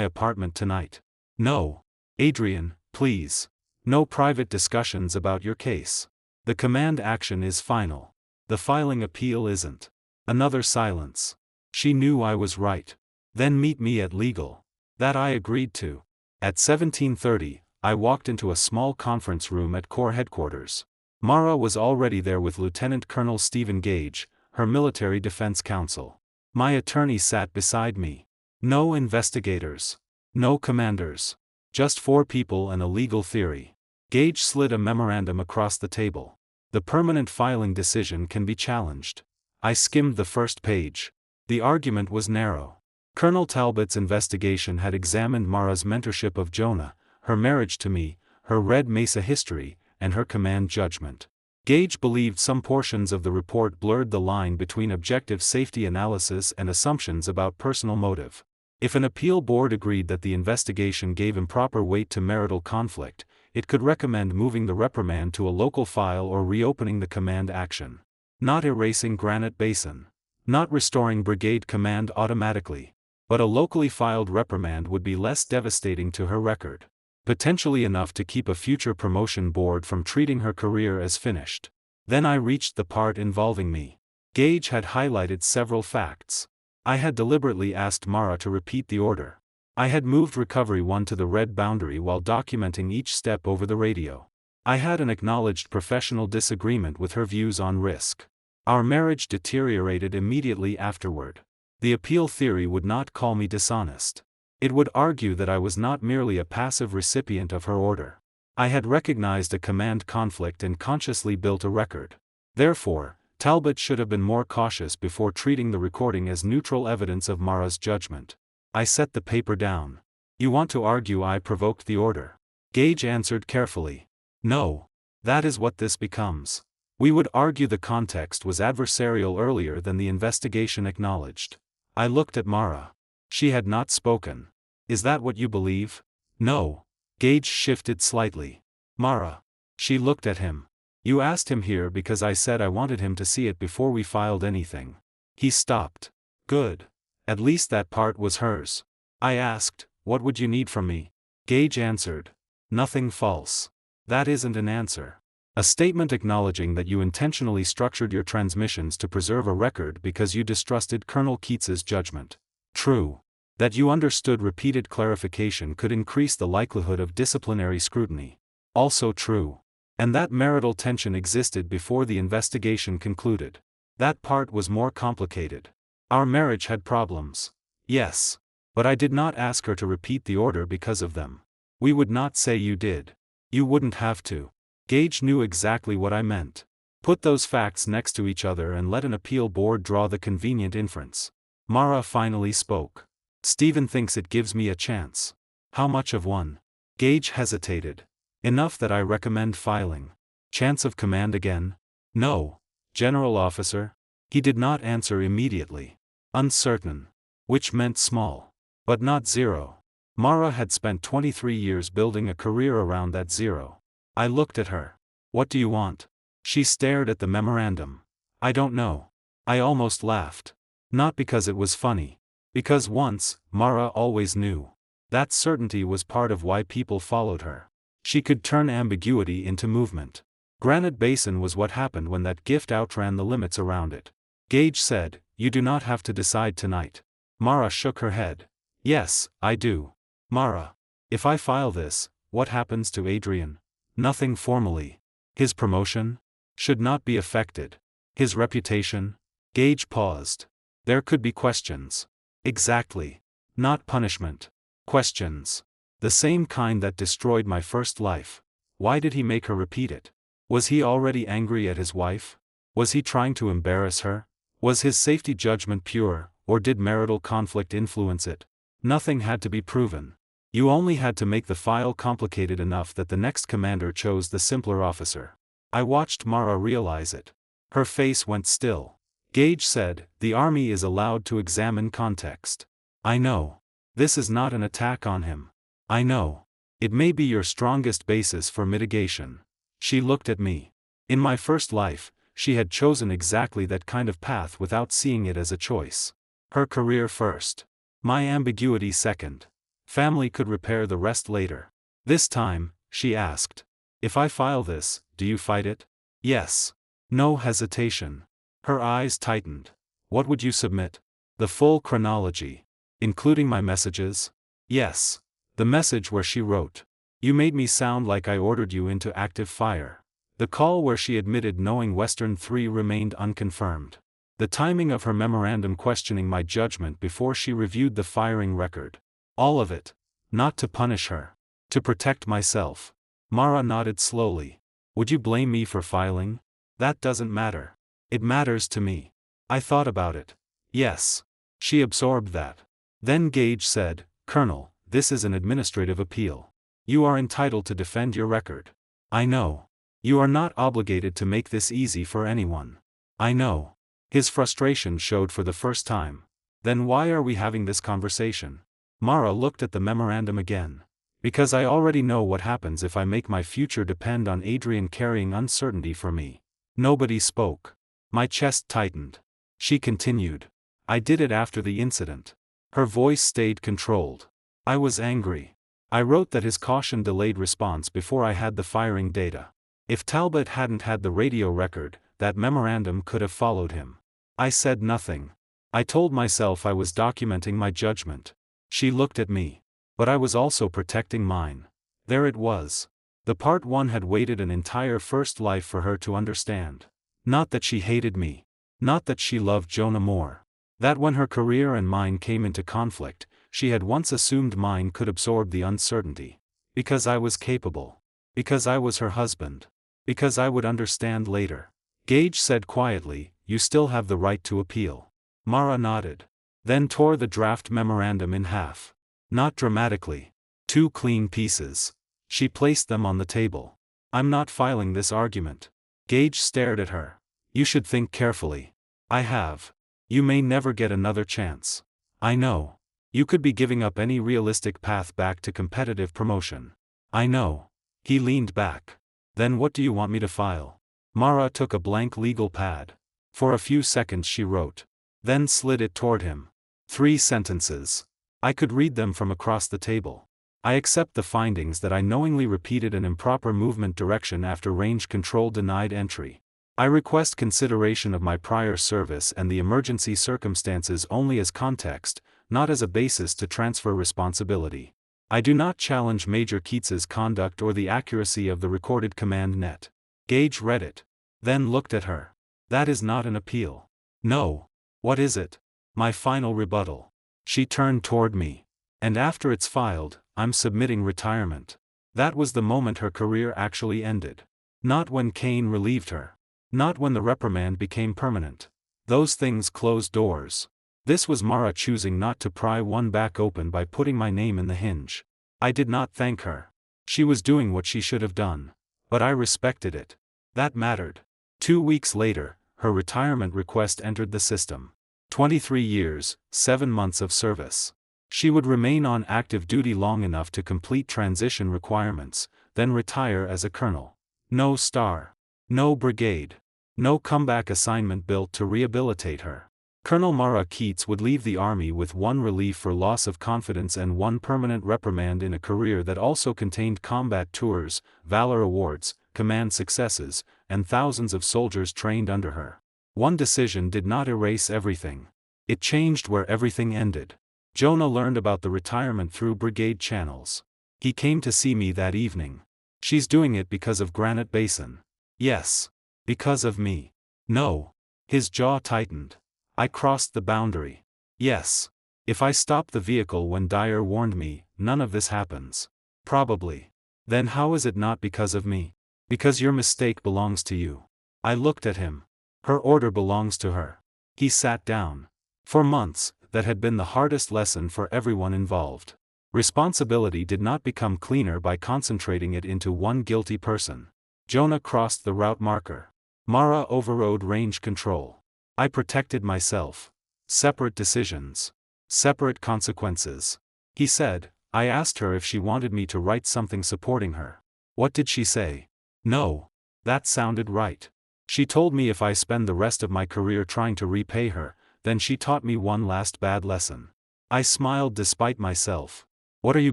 apartment tonight." "No. Adrian, please. No private discussions about your case. The command action is final. The filing appeal isn't." Another silence. She knew I was right. "Then meet me at legal." That I agreed to. At 17:30, I walked into a small conference room at Corps headquarters. Mara was already there with Lieutenant Colonel Stephen Gage, her military defense counsel. My attorney sat beside me. No investigators. No commanders. Just 4 people and a legal theory. Gage slid a memorandum across the table. "The permanent filing decision can be challenged." I skimmed the first page. The argument was narrow. Colonel Talbot's investigation had examined Mara's mentorship of Jonah, her marriage to me, her Red Mesa history, and her command judgment. Gage believed some portions of the report blurred the line between objective safety analysis and assumptions about personal motive. If an appeal board agreed that the investigation gave improper weight to marital conflict, it could recommend moving the reprimand to a local file or reopening the command action. Not erasing Granite Basin. Not restoring brigade command automatically. But a locally filed reprimand would be less devastating to her record. Potentially enough to keep a future promotion board from treating her career as finished. Then I reached the part involving me. Gage had highlighted several facts. I had deliberately asked Mara to repeat the order. I had moved Recovery 1 to the red boundary while documenting each step over the radio. I had an acknowledged professional disagreement with her views on risk. Our marriage deteriorated immediately afterward. The appeal theory would not call me dishonest. It would argue that I was not merely a passive recipient of her order. I had recognized a command conflict and consciously built a record. Therefore, Talbot should have been more cautious before treating the recording as neutral evidence of Mara's judgment. I set the paper down. You want to argue I provoked the order? Gage answered carefully. No. That is what this becomes. We would argue the context was adversarial earlier than the investigation acknowledged. I looked at Mara. She had not spoken. Is that what you believe? No. Gage shifted slightly. Mara. She looked at him. You asked him here because I said I wanted him to see it before we filed anything. He stopped. Good. At least that part was hers. I asked, what would you need from me? Gage answered. Nothing false. That isn't an answer. A statement acknowledging that you intentionally structured your transmissions to preserve a record because you distrusted Colonel Keats's judgment. True. That you understood repeated clarification could increase the likelihood of disciplinary scrutiny. Also true. And that marital tension existed before the investigation concluded. That part was more complicated. Our marriage had problems. Yes. But I did not ask her to repeat the order because of them. We would not say you did. You wouldn't have to. Gage knew exactly what I meant. Put those facts next to each other and let an appeal board draw the convenient inference. Mara finally spoke. Stephen thinks it gives me a chance. How much of one? Gage hesitated. Enough that I recommend filing. Chance of command again? No. General officer? He did not answer immediately. Uncertain. Which meant small. But not zero. Mara had spent 23 years building a career around that zero. I looked at her. What do you want? She stared at the memorandum. I don't know. I almost laughed. Not because it was funny. Because once, Mara always knew. That certainty was part of why people followed her. She could turn ambiguity into movement. Granite Basin was what happened when that gift outran the limits around it. Gage said, you do not have to decide tonight. Mara shook her head. Yes, I do. Mara. If I file this, what happens to Adrian? Nothing formally. His promotion? Should not be affected. His reputation? Gage paused. There could be questions. Exactly. Not punishment. Questions. The same kind that destroyed my first life. Why did he make her repeat it? Was he already angry at his wife? Was he trying to embarrass her? Was his safety judgment pure, or did marital conflict influence it? Nothing had to be proven. You only had to make the file complicated enough that the next commander chose the simpler officer. I watched Mara realize it. Her face went still. Gage said, the army is allowed to examine context. I know. This is not an attack on him. I know. It may be your strongest basis for mitigation. She looked at me. In my first life, she had chosen exactly that kind of path without seeing it as a choice. Her career first. My ambiguity second. Family could repair the rest later. This time, she asked. If I file this, do you fight it? Yes. No hesitation. Her eyes tightened. What would you submit? The full chronology. Including my messages? Yes. The message where she wrote. You made me sound like I ordered you into active fire. The call where she admitted knowing Western 3 remained unconfirmed. The timing of her memorandum questioning my judgment before she reviewed the firing record. All of it. Not to punish her. To protect myself. Mara nodded slowly. Would you blame me for filing? That doesn't matter. It matters to me. I thought about it. Yes. She absorbed that. Then Gage said, Colonel, this is an administrative appeal. You are entitled to defend your record. I know. You are not obligated to make this easy for anyone. I know. His frustration showed for the first time. Then why are we having this conversation? Mara looked at the memorandum again. Because I already know what happens if I make my future depend on Adrian carrying uncertainty for me. Nobody spoke. My chest tightened. She continued. I did it after the incident. Her voice stayed controlled. I was angry. I wrote that his caution delayed response before I had the firing data. If Talbot hadn't had the radio record, that memorandum could have followed him. I said nothing. I told myself I was documenting my judgment. She looked at me. But I was also protecting mine. There it was. The part one had waited an entire first life for her to understand. Not that she hated me. Not that she loved Jonah more. That when her career and mine came into conflict, she had once assumed mine could absorb the uncertainty. Because I was capable. Because I was her husband. Because I would understand later. Gage said quietly, you still have the right to appeal. Mara nodded. Then tore the draft memorandum in half. Not dramatically. 2 clean pieces. She placed them on the table. I'm not filing this argument. Gage stared at her. You should think carefully. I have. You may never get another chance. I know. You could be giving up any realistic path back to competitive promotion. I know. He leaned back. Then what do you want me to file? Mara took a blank legal pad. For a few seconds she wrote. Then slid it toward him. 3 sentences. I could read them from across the table. I accept the findings that I knowingly repeated an improper movement direction after range control denied entry. I request consideration of my prior service and the emergency circumstances only as context, not as a basis to transfer responsibility. I do not challenge Major Keats's conduct or the accuracy of the recorded command net. Gage read it. Then looked at her. That is not an appeal. No. What is it? My final rebuttal. She turned toward me. And after it's filed, I'm submitting retirement. That was the moment her career actually ended. Not when Kane relieved her. Not when the reprimand became permanent. Those things closed doors. This was Mara choosing not to pry one back open by putting my name in the hinge. I did not thank her. She was doing what she should have done. But I respected it. That mattered. 2 weeks later, her retirement request entered the system. 23 years, 7 months of service. She would remain on active duty long enough to complete transition requirements, then retire as a colonel. No star. No brigade. No comeback assignment built to rehabilitate her. Colonel Mara Keats would leave the Army with 1 relief for loss of confidence and 1 permanent reprimand in a career that also contained combat tours, valor awards, command successes, and thousands of soldiers trained under her. One decision did not erase everything. It changed where everything ended. Jonah learned about the retirement through brigade channels. He came to see me that evening. She's doing it because of Granite Basin. Yes. Because of me. No. His jaw tightened. I crossed the boundary. Yes. If I stopped the vehicle when Dyer warned me, none of this happens. Probably. Then how is it not because of me? Because your mistake belongs to you. I looked at him. Her order belongs to her. He sat down. For months, that had been the hardest lesson for everyone involved. Responsibility did not become cleaner by concentrating it into one guilty person. Jonah crossed the route marker. Mara overrode range control. I protected myself. Separate decisions. Separate consequences. He said, I asked her if she wanted me to write something supporting her. What did she say? No. That sounded right. She told me if I spend the rest of my career trying to repay her, then she taught me one last bad lesson. I smiled despite myself. What are you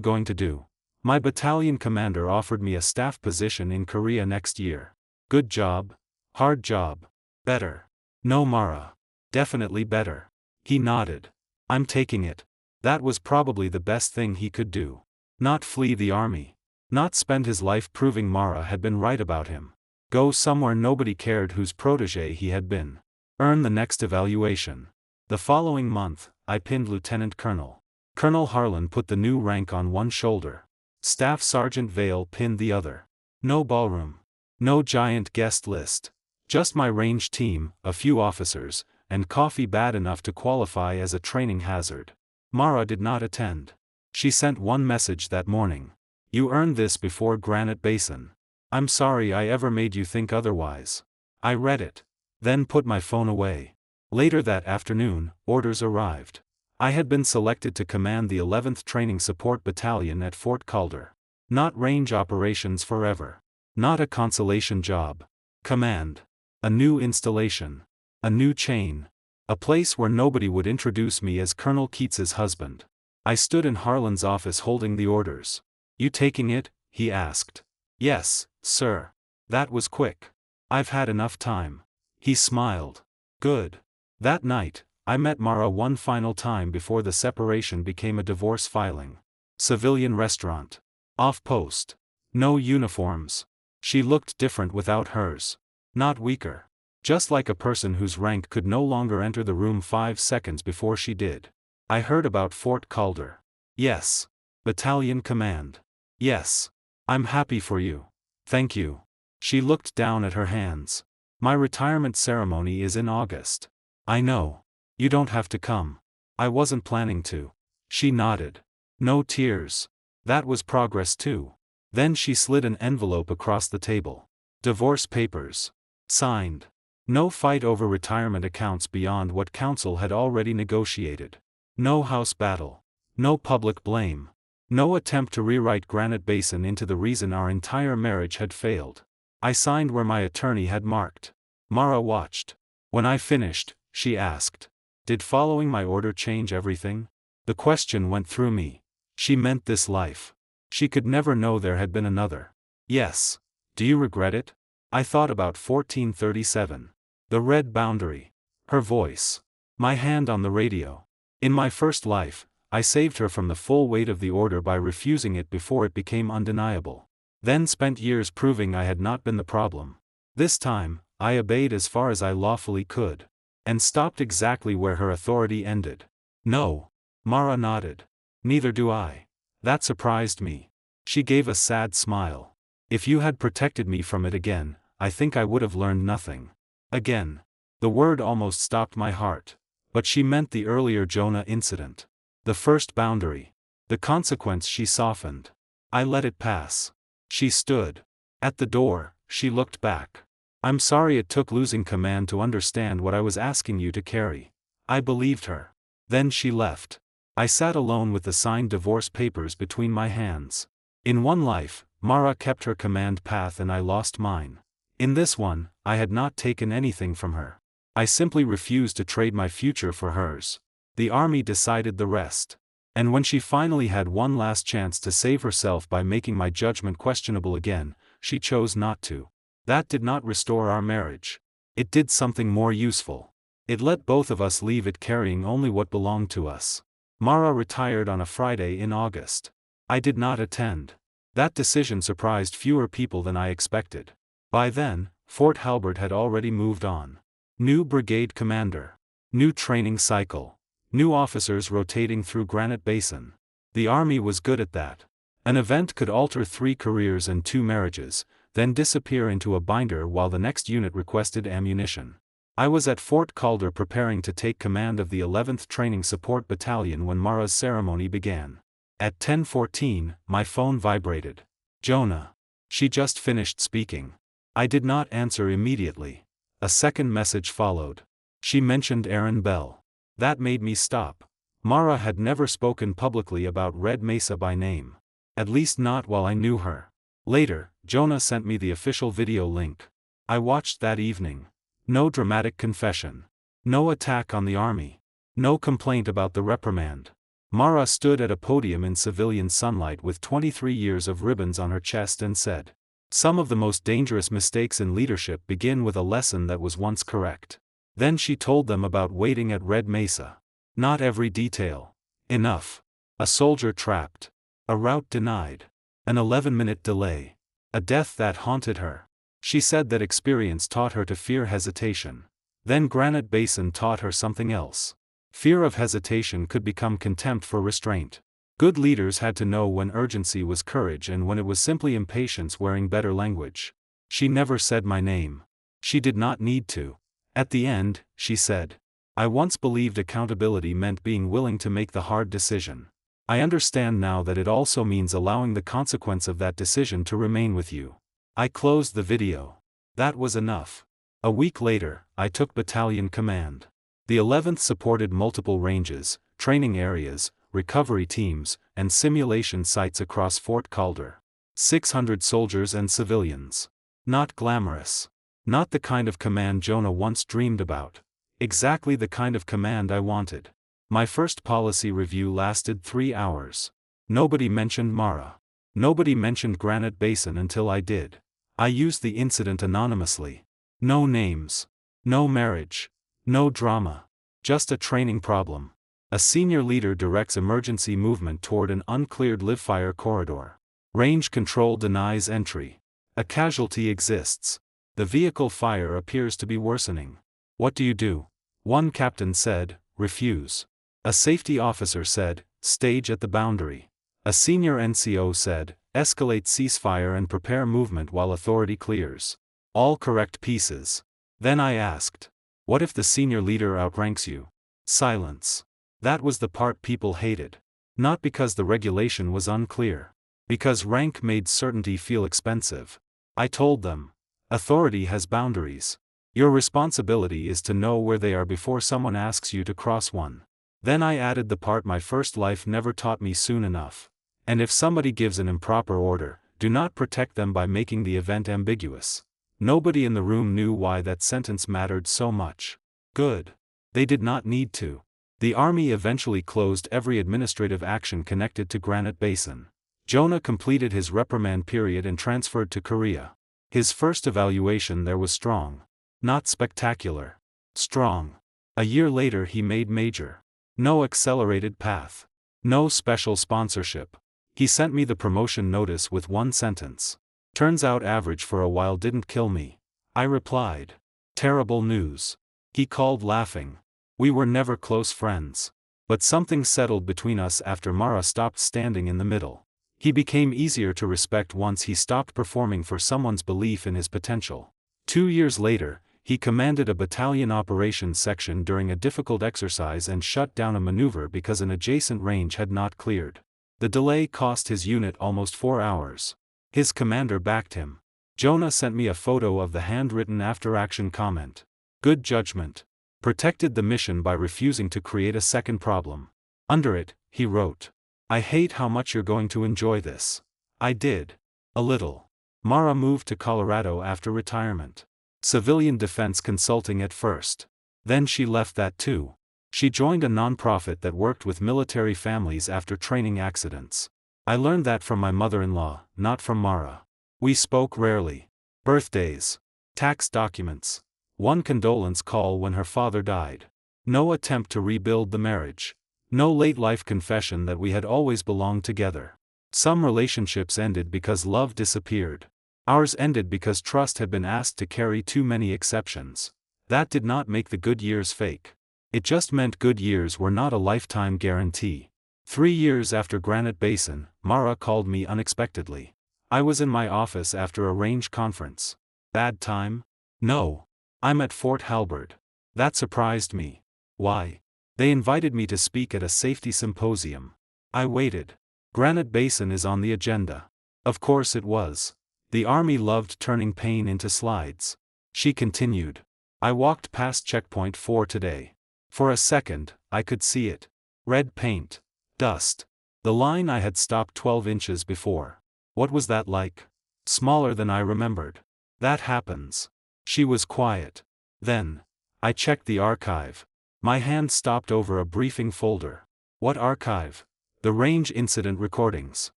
going to do? My battalion commander offered me a staff position in Korea next year. Good job. Hard job. Better. No, Mara. Definitely better. He nodded. I'm taking it. That was probably the best thing he could do. Not flee the army. Not spend his life proving Mara had been right about him. Go somewhere nobody cared whose protégé he had been. Earn the next evaluation. The following month, I pinned Lieutenant Colonel. Colonel Harlan put the new rank on one shoulder. Staff Sergeant Vale pinned the other. No ballroom. No giant guest list. Just my range team, a few officers, and coffee bad enough to qualify as a training hazard. Mara did not attend. She sent one message that morning. You earned this before Granite Basin. I'm sorry I ever made you think otherwise. I read it. Then put my phone away. Later that afternoon, orders arrived. I had been selected to command the 11th Training Support Battalion at Fort Calder. Not range operations forever. Not a consolation job. Command. A new installation. A new chain. A place where nobody would introduce me as Colonel Keats's husband. I stood in Harlan's office holding the orders. You taking it? He asked. Yes, sir. That was quick. I've had enough time. He smiled. Good. That night, I met Mara one final time before the separation became a divorce filing. Civilian restaurant. Off post. No uniforms. She looked different without hers. Not weaker. Just like a person whose rank could no longer enter the room 5 seconds before she did. I heard about Fort Calder. Yes. Battalion command. Yes. I'm happy for you. Thank you. She looked down at her hands. My retirement ceremony is in August. I know. You don't have to come. I wasn't planning to. She nodded. No tears. That was progress too. Then she slid an envelope across the table. Divorce papers. Signed. No fight over retirement accounts beyond what council had already negotiated. No house battle. No public blame. No attempt to rewrite Granite Basin into the reason our entire marriage had failed. I signed where my attorney had marked. Mara watched. When I finished, she asked, "Did following my order change everything?" The question went through me. She meant this life. She could never know there had been another. Yes. Do you regret it? I thought about 1437. The red boundary. Her voice. My hand on the radio. In my first life, I saved her from the full weight of the order by refusing it before it became undeniable. Then spent years proving I had not been the problem. This time, I obeyed as far as I lawfully could. And stopped exactly where her authority ended. No. Mara nodded. Neither do I. That surprised me. She gave a sad smile. If you had protected me from it again, I think I would have learned nothing. Again. The word almost stopped my heart. But she meant the earlier Jonah incident. The first boundary. The consequence she softened. I let it pass. She stood. At the door, she looked back. I'm sorry it took losing command to understand what I was asking you to carry. I believed her. Then she left. I sat alone with the signed divorce papers between my hands. In one life, Mara kept her command path and I lost mine. In this one, I had not taken anything from her. I simply refused to trade my future for hers. The army decided the rest. And when she finally had one last chance to save herself by making my judgment questionable again, she chose not to. That did not restore our marriage. It did something more useful. It let both of us leave it carrying only what belonged to us. Mara retired on a Friday in August. I did not attend. That decision surprised fewer people than I expected. By then, Fort Halbert had already moved on. New brigade commander. New training cycle. New officers rotating through Granite Basin. The army was good at that. An event could alter 3 careers and 2 marriages, then disappear into a binder while the next unit requested ammunition. I was at Fort Calder preparing to take command of the 11th Training Support Battalion when Mara's ceremony began. At 10:14, my phone vibrated. Jonah. She just finished speaking. I did not answer immediately. A second message followed. She mentioned Aaron Bell. That made me stop. Mara had never spoken publicly about Red Mesa by name. At least not while I knew her. Later, Jonah sent me the official video link. I watched that evening. No dramatic confession. No attack on the army. No complaint about the reprimand. Mara stood at a podium in civilian sunlight with 23 years of ribbons on her chest and said, "Some of the most dangerous mistakes in leadership begin with a lesson that was once correct." Then she told them about waiting at Red Mesa. Not every detail. Enough. A soldier trapped. A route denied. An 11-minute delay. A death that haunted her. She said that experience taught her to fear hesitation. Then Granite Basin taught her something else. Fear of hesitation could become contempt for restraint. Good leaders had to know when urgency was courage and when it was simply impatience wearing better language. She never said my name. She did not need to. At the end, she said, "I once believed accountability meant being willing to make the hard decision. I understand now that it also means allowing the consequence of that decision to remain with you." I closed the video. That was enough. A week later, I took battalion command. The 11th supported multiple ranges, training areas, recovery teams, and simulation sites across Fort Calder. 600 soldiers and civilians. Not glamorous. Not the kind of command Jonah once dreamed about. Exactly the kind of command I wanted. My first policy review lasted 3 hours. Nobody mentioned Mara. Nobody mentioned Granite Basin until I did. I used the incident anonymously. No names. No marriage. No drama. Just a training problem. A senior leader directs emergency movement toward an uncleared live-fire corridor. Range control denies entry. A casualty exists. The vehicle fire appears to be worsening. What do you do? One captain said, refuse. A safety officer said, stage at the boundary. A senior NCO said, escalate ceasefire and prepare movement while authority clears. All correct pieces. Then I asked, what if the senior leader outranks you? Silence. That was the part people hated. Not because the regulation was unclear. Because rank made certainty feel expensive. I told them, authority has boundaries. Your responsibility is to know where they are before someone asks you to cross one. Then I added the part my first life never taught me soon enough. And if somebody gives an improper order, do not protect them by making the event ambiguous. Nobody in the room knew why that sentence mattered so much. Good. They did not need to. The army eventually closed every administrative action connected to Granite Basin. Jonah completed his reprimand period and transferred to Korea. His first evaluation there was strong. Not spectacular. Strong. A year later he made major. No accelerated path. No special sponsorship. He sent me the promotion notice with one sentence. Turns out average for a while didn't kill me. I replied. Terrible news. He called laughing. We were never close friends. But something settled between us after Mara stopped standing in the middle. He became easier to respect once he stopped performing for someone's belief in his potential. 2 years later, he commanded a battalion operations section during a difficult exercise and shut down a maneuver because an adjacent range had not cleared. The delay cost his unit almost 4 hours. His commander backed him. Jonah sent me a photo of the handwritten after-action comment. Good judgment. Protected the mission by refusing to create a second problem. Under it, he wrote, I hate how much you're going to enjoy this. I did. A little. Mara moved to Colorado after retirement. Civilian defense consulting at first. Then she left that too. She joined a nonprofit that worked with military families after training accidents. I learned that from my mother-in-law, not from Mara. We spoke rarely. Birthdays. Tax documents. One condolence call when her father died. No attempt to rebuild the marriage. No late-life confession that we had always belonged together. Some relationships ended because love disappeared. Ours ended because trust had been asked to carry too many exceptions. That did not make the good years fake. It just meant good years were not a lifetime guarantee. 3 years after Granite Basin, Mara called me unexpectedly. I was in my office after a range conference. Bad time? No. I'm at Fort Halberd. That surprised me. Why? They invited me to speak at a safety symposium. I waited. Granite Basin is on the agenda. Of course it was. The army loved turning pain into slides. She continued. I walked past checkpoint 4 today. For a second, I could see it. Red paint. Dust. The line I had stopped 12 inches before. What was that like? Smaller than I remembered. That happens. She was quiet. Then, I checked the archive. My hand stopped over a briefing folder. What archive? The range incident recordings.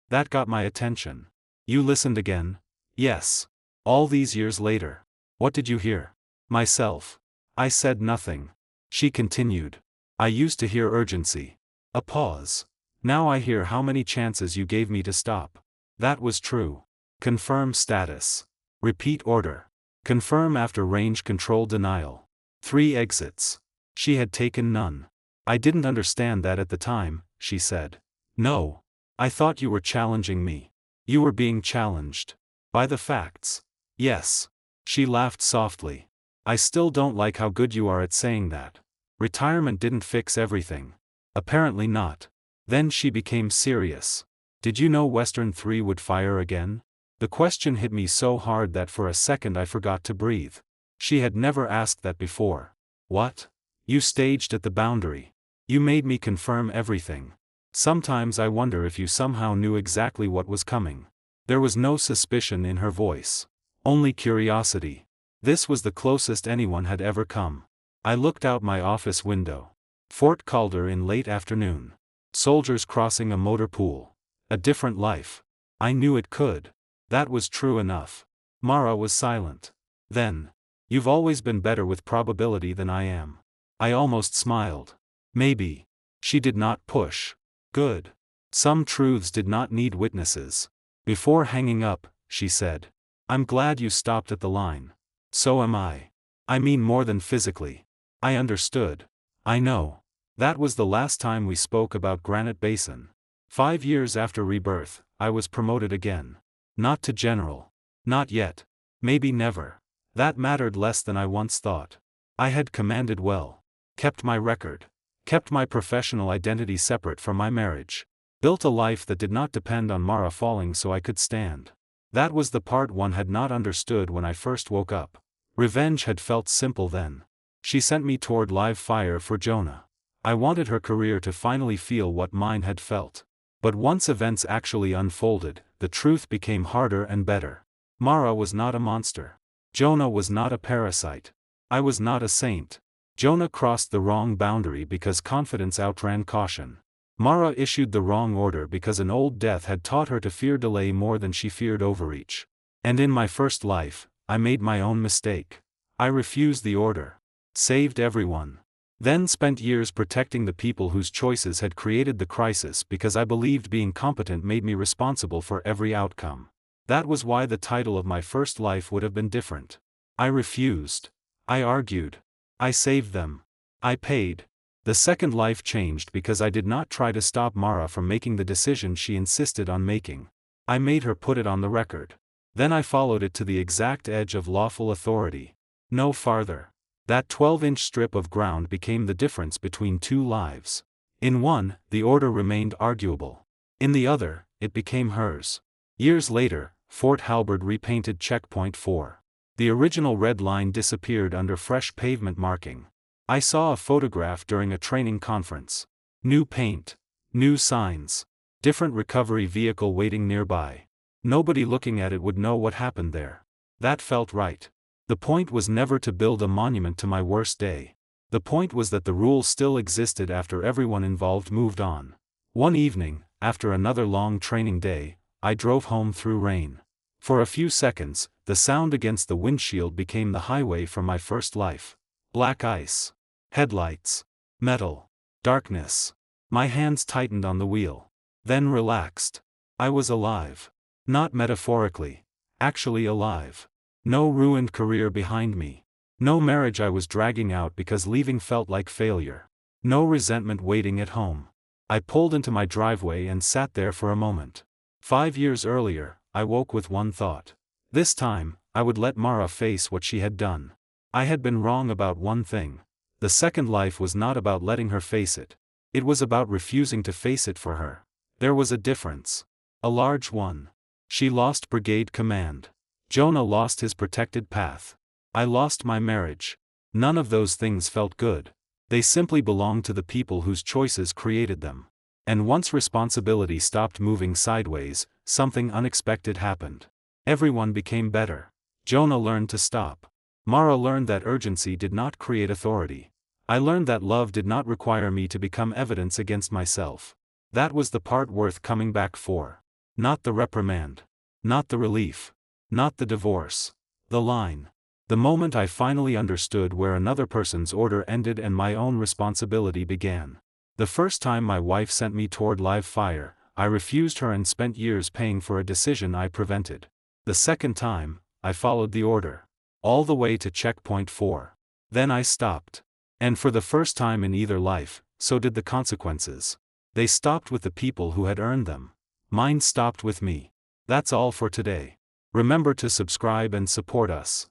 That got my attention. You listened again? Yes. All these years later. What did you hear? Myself. I said nothing. She continued. I used to hear urgency. A pause. Now I hear how many chances you gave me to stop. That was true. Confirm status. Repeat order. Confirm after range control denial. 3 exits. She had taken none. I didn't understand that at the time, she said. No. I thought you were challenging me. You were being challenged. By the facts. Yes. She laughed softly. I still don't like how good you are at saying that. Retirement didn't fix everything. Apparently not. Then she became serious. Did you know Western 3 would fire again? The question hit me so hard that for a second I forgot to breathe. She had never asked that before. What? You staged at the boundary. You made me confirm everything. Sometimes I wonder if you somehow knew exactly what was coming. There was no suspicion in her voice. Only curiosity. This was the closest anyone had ever come. I looked out my office window. Fort Calder in late afternoon. Soldiers crossing a motor pool. A different life. I knew it could. That was true enough. Mara was silent. Then. You've always been better with probability than I am. I almost smiled. Maybe. She did not push. Good. Some truths did not need witnesses. Before hanging up, she said. I'm glad you stopped at the line. So am I. I mean more than physically. I understood. I know. That was the last time we spoke about Granite Basin. 5 years after rebirth, I was promoted again. Not to general. Not yet. Maybe never. That mattered less than I once thought. I had commanded well. Kept my record. Kept my professional identity separate from my marriage. Built a life that did not depend on Mara falling so I could stand. That was the part one had not understood when I first woke up. Revenge had felt simple then. She sent me toward live fire for Jonah. I wanted her career to finally feel what mine had felt. But once events actually unfolded, the truth became harder and better. Mara was not a monster. Jonah was not a parasite. I was not a saint. Jonah crossed the wrong boundary because confidence outran caution. Mara issued the wrong order because an old death had taught her to fear delay more than she feared overreach. And in my first life, I made my own mistake. I refused the order. Saved everyone. Then spent years protecting the people whose choices had created the crisis because I believed being competent made me responsible for every outcome. That was why the title of my first life would have been different. I refused. I argued. I saved them. I paid. The second life changed because I did not try to stop Mara from making the decision she insisted on making. I made her put it on the record. Then I followed it to the exact edge of lawful authority. No farther. That 12-inch strip of ground became the difference between two lives. In one, the order remained arguable. In the other, it became hers. Years later, Fort Halberd repainted Checkpoint 4. The original red line disappeared under fresh pavement marking. I saw a photograph during a training conference. New paint. New signs. Different recovery vehicle waiting nearby. Nobody looking at it would know what happened there. That felt right. The point was never to build a monument to my worst day. The point was that the rule still existed after everyone involved moved on. One evening, after another long training day, I drove home through rain. For a few seconds, the sound against the windshield became the highway from my first life. Black ice. Headlights. Metal. Darkness. My hands tightened on the wheel. Then relaxed. I was alive. Not metaphorically. Actually alive. No ruined career behind me. No marriage I was dragging out because leaving felt like failure. No resentment waiting at home. I pulled into my driveway and sat there for a moment. 5 years earlier, I woke with one thought. This time, I would let Mara face what she had done. I had been wrong about one thing. The second life was not about letting her face it. It was about refusing to face it for her. There was a difference. A large one. She lost brigade command. Jonah lost his protected path. I lost my marriage. None of those things felt good. They simply belonged to the people whose choices created them. And once responsibility stopped moving sideways, something unexpected happened. Everyone became better. Jonah learned to stop. Mara learned that urgency did not create authority. I learned that love did not require me to become evidence against myself. That was the part worth coming back for. Not the reprimand. Not the relief. Not the divorce. The line. The moment I finally understood where another person's order ended and my own responsibility began. The first time my wife sent me toward live fire, I refused her and spent years paying for a decision I prevented. The second time, I followed the order. All the way to Checkpoint 4. Then I stopped. And for the first time in either life, so did the consequences. They stopped with the people who had earned them. Mine stopped with me. That's all for today. Remember to subscribe and support us.